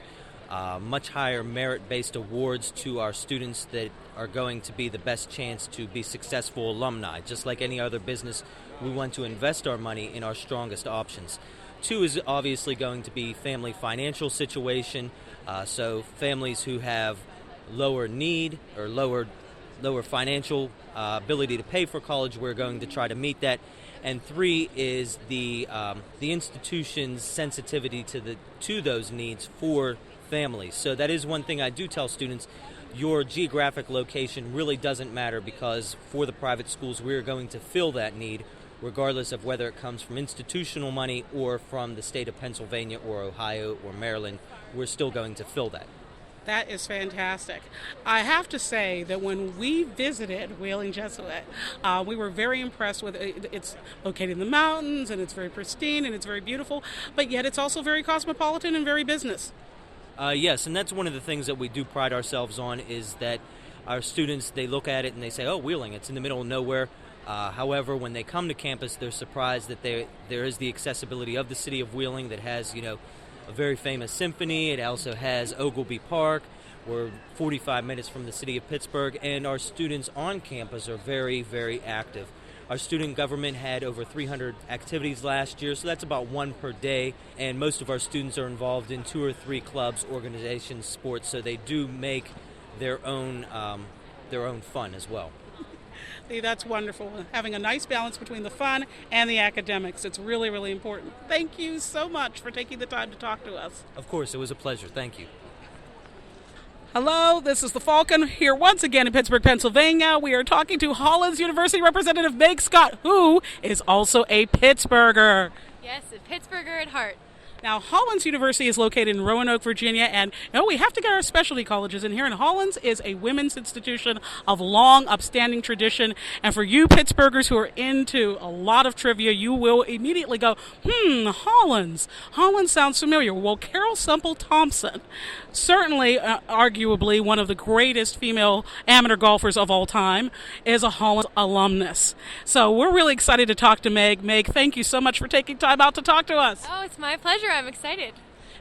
much higher merit-based awards to our students that are going to be the best chance to be successful alumni. Just like any other business, we want to invest our money in our strongest options. Two is obviously going to be family financial situation. So families who have lower need or lower financial ability to pay for college, we're going to try to meet that. And three is the institution's sensitivity to those needs for families. So that is one thing I do tell students. Your geographic location really doesn't matter, because for the private schools, we're going to fill that need regardless of whether it comes from institutional money or from the state of Pennsylvania or Ohio or Maryland. We're still going to fill that. That is fantastic. I have to say that when we visited Wheeling Jesuit, we were very impressed with it. It's located in the mountains, and it's very pristine, and it's very beautiful, but yet it's also very cosmopolitan and very business. Yes, and that's one of the things that we do pride ourselves on, is that our students, they look at it and they say, oh, Wheeling, it's in the middle of nowhere. However, when they come to campus, they're surprised that there is the accessibility of the city of Wheeling that has, a very famous symphony. It also has Ogilvy Park. We're 45 minutes from the city of Pittsburgh, and our students on campus are very, very active. Our student government had over 300 activities last year, so that's about one per day, and most of our students are involved in 2 or 3 clubs, organizations, sports, so they do make their own fun as well. That's wonderful. Having a nice balance between the fun and the academics. It's really, really important. Thank you so much for taking the time to talk to us. Of course, it was a pleasure. Thank you. Hello, this is the Falcon here once again in Pittsburgh, Pennsylvania. We are talking to Hallows University Representative Meg Scott, who is also a Pittsburgher. Yes, a Pittsburgher at heart. Now, Hollins University is located in Roanoke, Virginia, and we have to get our specialty colleges in here. And Hollins is a women's institution of long, upstanding tradition. And for you Pittsburghers who are into a lot of trivia, you will immediately go, Hollins. Hollins sounds familiar. Well, Carol Semple Thompson, certainly, arguably, one of the greatest female amateur golfers of all time, is a Hollins alumnus. So we're really excited to talk to Meg. Meg, thank you so much for taking time out to talk to us. Oh, it's my pleasure. I'm excited.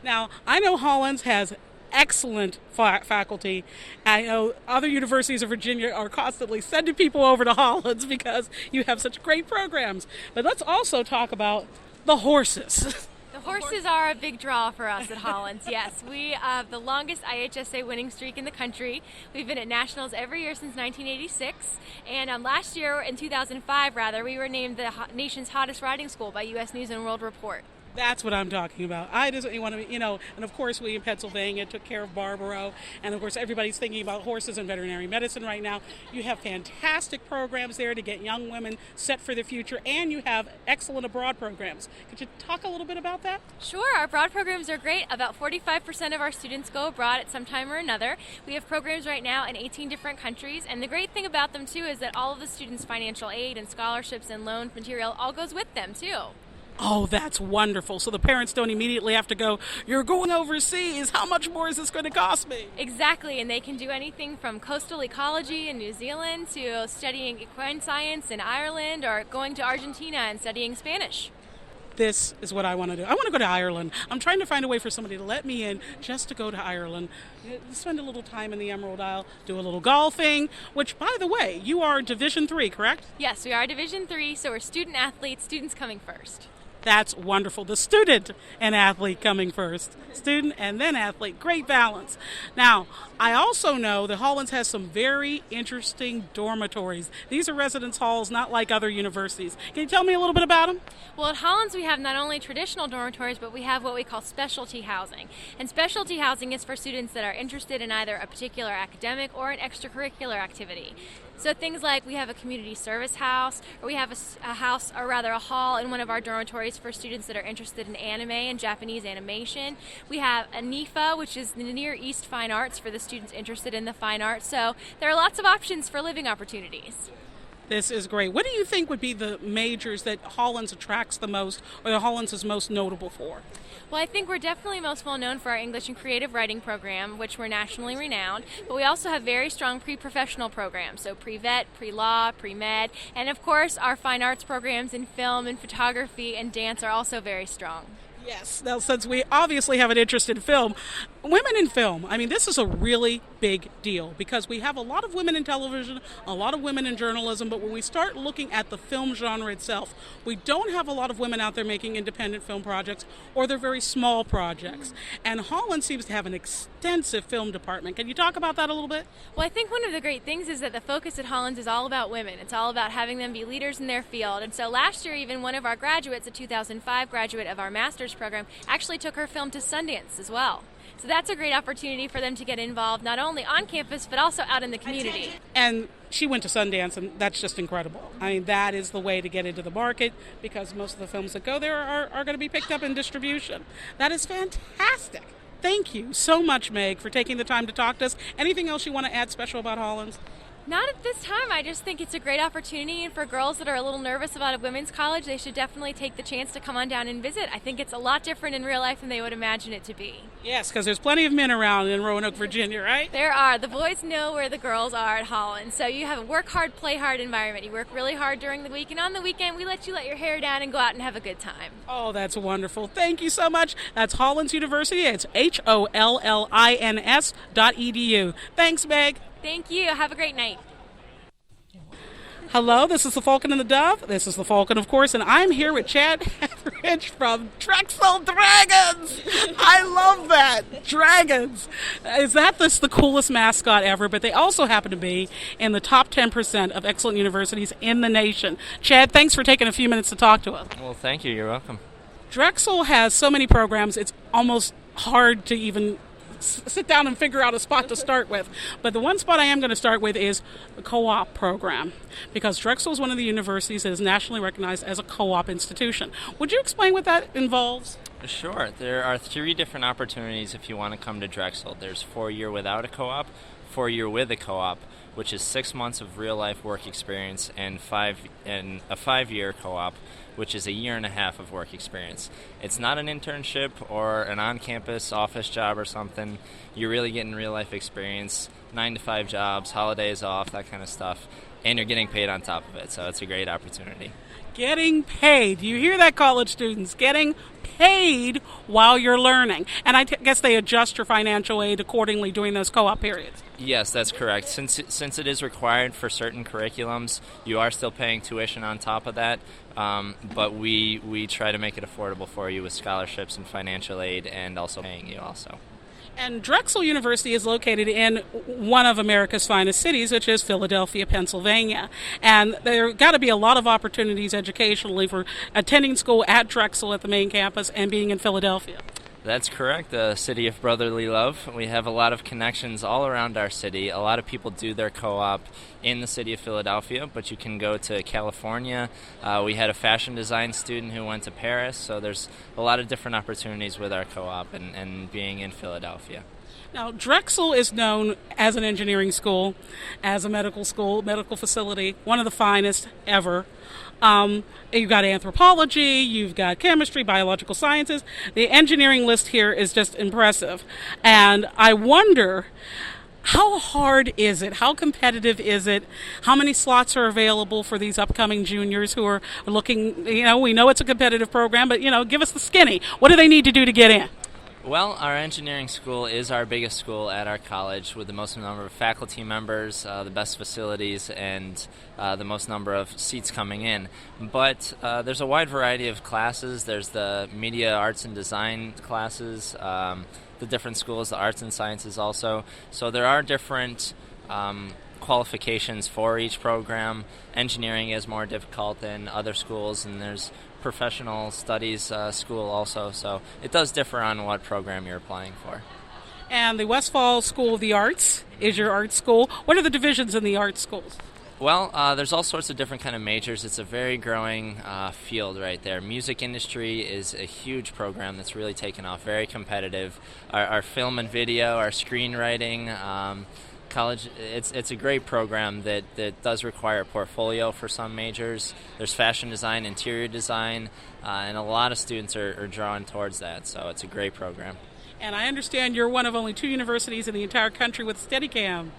Now, I know Hollins has excellent faculty. I know other universities of Virginia are constantly sending people over to Hollins because you have such great programs. But let's also talk about the horses. The horses are a big draw for us at Hollins, yes. We have the longest IHSA winning streak in the country. We've been at nationals every year since 1986. And last year, in 2005 rather, we were named the nation's hottest riding school by U.S. News and World Report. That's what I'm talking about. I just want to, and of course we in Pennsylvania took care of Barbaro, and of course everybody's thinking about horses and veterinary medicine right now. You have fantastic programs there to get young women set for the future, and you have excellent abroad programs. Could you talk a little bit about that? Sure. Our abroad programs are great. About 45% of our students go abroad at some time or another. We have programs right now in 18 different countries, and the great thing about them too is that all of the students' financial aid and scholarships and loan material all goes with them too. Oh, that's wonderful. So the parents don't immediately have to go, you're going overseas. How much more is this going to cost me? Exactly, and they can do anything from coastal ecology in New Zealand to studying equine science in Ireland or going to Argentina and studying Spanish. This is what I want to do. I want to go to Ireland. I'm trying to find a way for somebody to let me in just to go to Ireland, spend a little time in the Emerald Isle, do a little golfing, which, by the way, you are Division III, correct? Yes, we are Division III, so we're student athletes, students coming first. That's wonderful. The student and athlete coming first. Student and then athlete. Great balance. Now, I also know that Hollins has some very interesting dormitories. These are residence halls, not like other universities. Can you tell me a little bit about them? Well, at Hollins we have not only traditional dormitories, but we have what we call specialty housing. And specialty housing is for students that are interested in either a particular academic or an extracurricular activity. So things like we have a community service house, or we have a house, or rather a hall in one of our dormitories for students that are interested in anime and Japanese animation. We have a NEFA, which is the Near East Fine Arts for the students interested in the fine arts. So there are lots of options for living opportunities. This is great. What do you think would be the majors that Hollins attracts the most, or that Hollins is most notable for? Well, I think we're definitely most well known for our English and Creative Writing program, which we're nationally renowned, but we also have very strong pre-professional programs, so pre-vet, pre-law, pre-med, and of course our fine arts programs in film and photography and dance are also very strong. Yes. Now, since we obviously have an interest in film, women in film, I mean, this is a really big deal because we have a lot of women in television, a lot of women in journalism, but when we start looking at the film genre itself, we don't have a lot of women out there making independent film projects, or they're very small projects. And Hollins seems to have an extensive film department. Can you talk about that a little bit? Well, I think one of the great things is that the focus at Hollins is all about women. It's all about having them be leaders in their field. And so last year, even one of our graduates, a 2005 graduate of our master's program, actually took her film to Sundance as well. So that's a great opportunity for them to get involved not only on campus but also out in the community. And she went to Sundance, and that's just incredible. I mean, that is the way to get into the market because most of the films that go there are going to be picked up in distribution. That is fantastic. Thank you so much, Meg, for taking the time to talk to us. Anything else you want to add special about Hollins? Not at this time. I just think it's a great opportunity, and for girls that are a little nervous about a women's college, they should definitely take the chance to come on down and visit. I think it's a lot different in real life than they would imagine it to be. Yes, because there's plenty of men around in Roanoke, Virginia, right? There are. The boys know where the girls are at Hollins. So you have a work hard, play hard environment. You work really hard during the week, and on the weekend, we let you let your hair down and go out and have a good time. Oh, that's wonderful. Thank you so much. That's Hollins University. It's HOLLINS.edu. Thanks, Meg. Thank you. Have a great night. Hello, this is the Falcon and the Dove. This is the Falcon, of course, and I'm here with Chad Average from Drexel Dragons. I love that. Dragons. Is that the coolest mascot ever? But they also happen to be in the top 10% of excellent universities in the nation. Chad, thanks for taking a few minutes to talk to us. Well, thank you. You're welcome. Drexel has so many programs, it's almost hard to even sit down and figure out a spot to start with. But the one spot I am going to start with is the co-op program, because Drexel is one of the universities that is nationally recognized as a co-op institution. Would you explain what that involves? Sure. There are 3 different opportunities if you want to come to Drexel. There's 4-year without a co-op, 4-year with a co-op, which is 6 months of real-life work experience, and a 5-year co-op, which is a year and a half of work experience. It's not an internship or an on-campus office job or something. You're really getting real-life experience, 9-to-5 jobs, holidays off, that kind of stuff, and you're getting paid on top of it, so it's a great opportunity. Getting paid. You hear that, college students? Getting paid while you're learning. And I guess they adjust your financial aid accordingly during those co-op periods. Yes, that's correct. Since it is required for certain curriculums, you are still paying tuition on top of that, but we try to make it affordable for you with scholarships and financial aid, and also paying you also. And Drexel University is located in one of America's finest cities, which is Philadelphia, Pennsylvania. And there got to be a lot of opportunities educationally for attending school at Drexel at the main campus and being in Philadelphia. That's correct, the city of brotherly love. We have a lot of connections all around our city. A lot of people do their co-op in the city of Philadelphia, but you can go to California. We had a fashion design student who went to Paris, so there's a lot of different opportunities with our co-op and being in Philadelphia. Now, Drexel is known as an engineering school, as a medical school, medical facility, one of the finest ever. You've got anthropology, you've got chemistry, biological sciences. The engineering list here is just impressive. And I wonder, how hard is it? How competitive is it? How many slots are available for these upcoming juniors who are looking, we know it's a competitive program, but, give us the skinny. What do they need to do to get in? Well, our engineering school is our biggest school at our college with the most number of faculty members, the best facilities, and the most number of seats coming in. But there's a wide variety of classes. There's the media, arts, and design classes, the different schools, the arts and sciences also. So there are different qualifications for each program. Engineering is more difficult than other schools, and there's professional studies school also, so it does differ on what program you're applying for. And the Westfall School of the Arts is your art school. What are the divisions in the art schools? Well, there's all sorts of different kind of majors. It's a very growing field right there. Music industry is a huge program that's really taken off, very competitive. Our film and video, our screenwriting, college, it's a great program that does require a portfolio for some majors. There's fashion design, interior design, and a lot of students are drawn towards that, so it's a great program. And I understand you're one of only 2 universities in the entire country with Steadicam.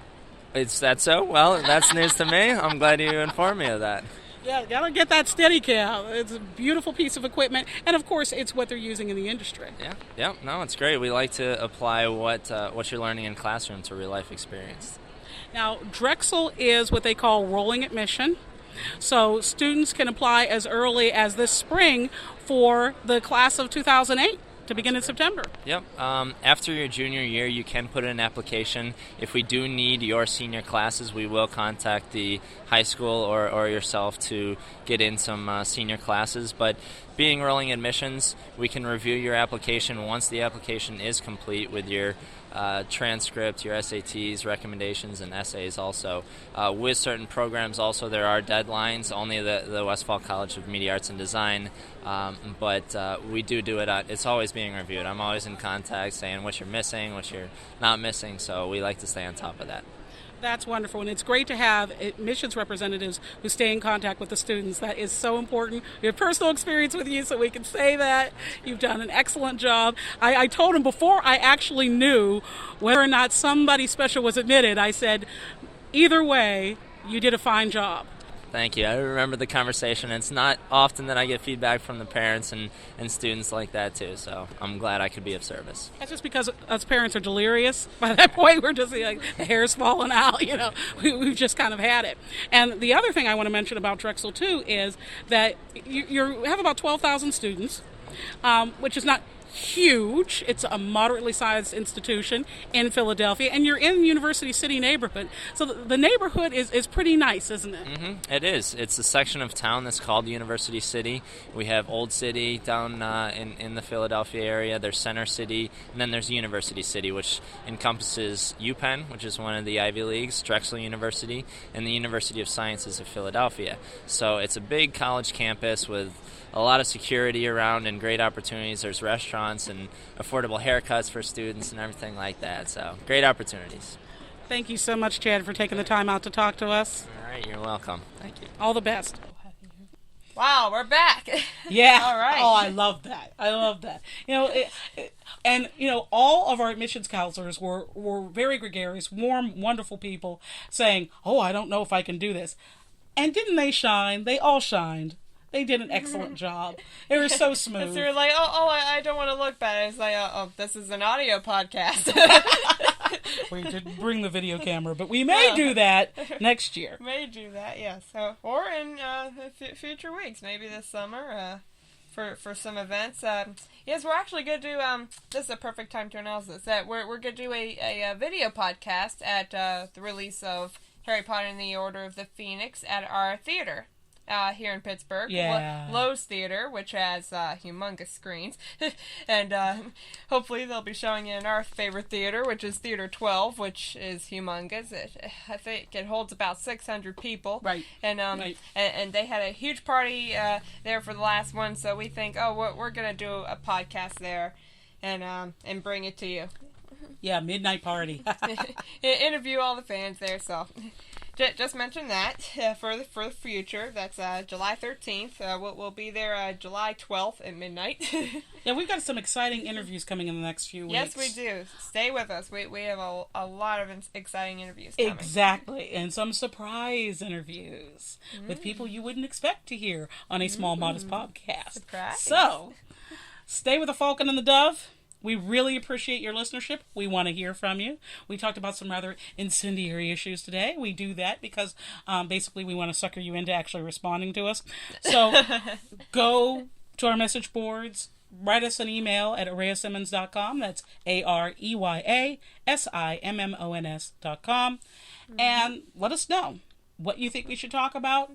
Is that so? Well, that's news to me. I'm glad you informed me of that. Yeah, gotta get that Steadicam. It's a beautiful piece of equipment, and of course, it's what they're using in the industry. Yeah, no, it's great. We like to apply what you're learning in classroom to real life experience. Now, Drexel is what they call rolling admission, so students can apply as early as this spring for the class of 2008. To begin in September. Yep. After your junior year, you can put in an application. If we do need your senior classes, we will contact the high school or yourself to get in some senior classes. But being rolling admissions, we can review your application once the application is complete with your transcript, your SATs, recommendations, and essays also. With certain programs also, there are deadlines, only the Westfall College of Media Arts and Design, but we do it. It's always being reviewed. I'm always in contact saying what you're missing, what you're not missing, so we like to stay on top of that. That's wonderful, and it's great to have admissions representatives who stay in contact with the students. That is so important. We have personal experience with you, so we can say that. You've done an excellent job. I told him before I actually knew whether or not somebody special was admitted, I said, either way, you did a fine job. Thank you. I remember the conversation. It's not often that I get feedback from the parents and students like that, too, so I'm glad I could be of service. That's just because us parents are delirious. By that point, we're just like, the hair's falling out, we've just kind of had it. And the other thing I want to mention about Drexel, too, is that you have about 12,000 students, which is not huge. It's a moderately sized institution in Philadelphia, and you're in University City neighborhood. So the neighborhood is pretty nice, isn't it? Mm-hmm. It is. It's a section of town that's called University City. We have Old City down in the Philadelphia area. There's Center City, and then there's University City, which encompasses UPenn, which is one of the Ivy Leagues, Drexel University, and the University of Sciences of Philadelphia. So it's a big college campus with a lot of security around and great opportunities. There's restaurants and affordable haircuts for students and everything like that. So great opportunities. Thank you so much, Chad, for taking the time out to talk to us. All right, you're welcome. Thank you. All the best. Wow, we're back. Yeah. All right. Oh, I love that. I love that. And all of our admissions counselors were very gregarious, warm, wonderful people saying, "Oh, I don't know if I can do this." And didn't they shine? They all shined. They did an excellent job. They were so smooth. So you're like, I don't want to look bad. It's like, this is an audio podcast. We didn't bring the video camera, but we may do that next year. May do that, yes. Or in future weeks, maybe this summer, for some events. Yes, we're actually going to do, this is a perfect time to announce this, that we're going to do a video podcast at the release of Harry Potter and the Order of the Phoenix at our theater. Here in Pittsburgh, yeah. Hallows Theater, which has humongous screens, and hopefully they'll be showing it in our favorite theater, which is Theater 12, which is humongous. I think it holds about 600 people, right? And right. And they had a huge party there for the last one, so we think, we're gonna do a podcast there, and bring it to you. Yeah, midnight party. Interview all the fans there, so. Just mention that for the future. That's July 13th. We'll be there July 12th at midnight. Yeah, we've got some exciting interviews coming in the next few weeks. Yes, we do. Stay with us. We have a lot of exciting interviews coming. Exactly, and some surprise interviews with people you wouldn't expect to hear on a small, modest podcast. Surprise. So, stay with the Falcon and the Dove. We really appreciate your listenership. We want to hear from you. We talked about some rather incendiary issues today. We do that because basically we want to sucker you into actually responding to us. So go to our message boards. Write us an email at AreaSimmons.com. That's AREYASIMMONS.com. And let us know what you think we should talk about.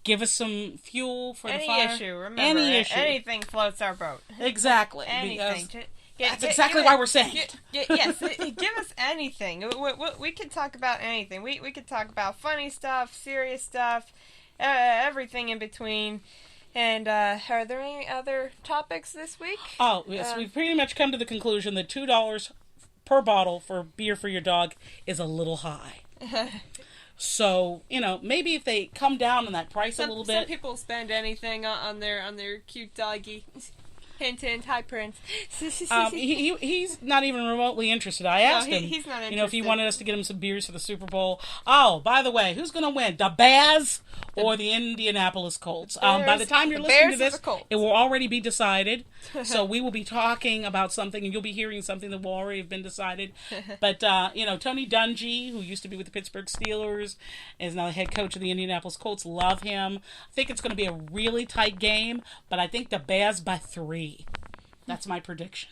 Give us some fuel for the fire. Any issue. Remember, anything floats our boat. Exactly. Anything. That's exactly why we're saying it. Yes, give us anything. We could talk about anything. We could talk about funny stuff, serious stuff, everything in between. And are there any other topics this week? Oh, yes. We've pretty much come to the conclusion that $2 per bottle for beer for your dog is a little high. So, maybe if they come down on that price a little bit. Some people spend anything on their cute doggy. Hint, hint, hi, Prince. He's not even remotely interested. I asked him, he's not interested. If he wanted us to get him some beers for the Super Bowl. Oh, by the way, who's going to win, the Bears or the Indianapolis Colts? By the time you're listening to this, it will already be decided. So we will be talking about something, and you'll be hearing something that will already have been decided. But, Tony Dungy, who used to be with the Pittsburgh Steelers, is now the head coach of the Indianapolis Colts. Love him. I think it's going to be a really tight game, but I think the Bears by 3. That's my prediction.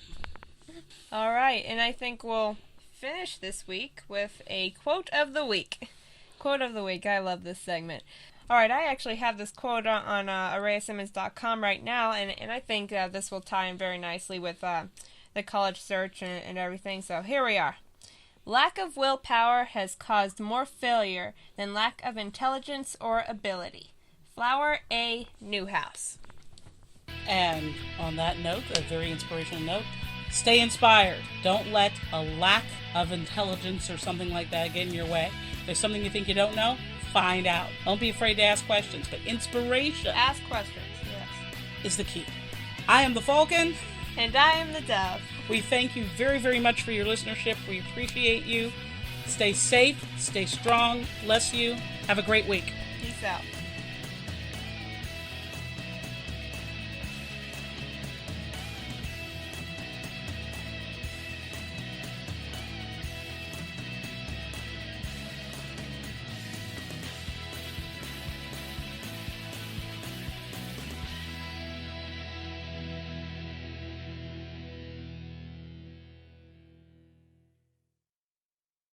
All right, and I think we'll finish this week with a quote of the week. Quote of the week. I love this segment. All right, I actually have this quote on AreaSimmons.com right now, and I think this will tie in very nicely with the college search and everything. So here we are. Lack of willpower has caused more failure than lack of intelligence or ability. Flower A. Newhouse. And on that note, a very inspirational note, stay inspired. Don't let a lack of intelligence or something like that get in your way. If there's something you think you don't know, find out. Don't be afraid to ask questions, but inspiration. Ask questions, yes. Is the key. I am the Falcon. And I am the Dove. We thank you very, very much for your listenership. We appreciate you. Stay safe, stay strong. Bless you. Have a great week. Peace out.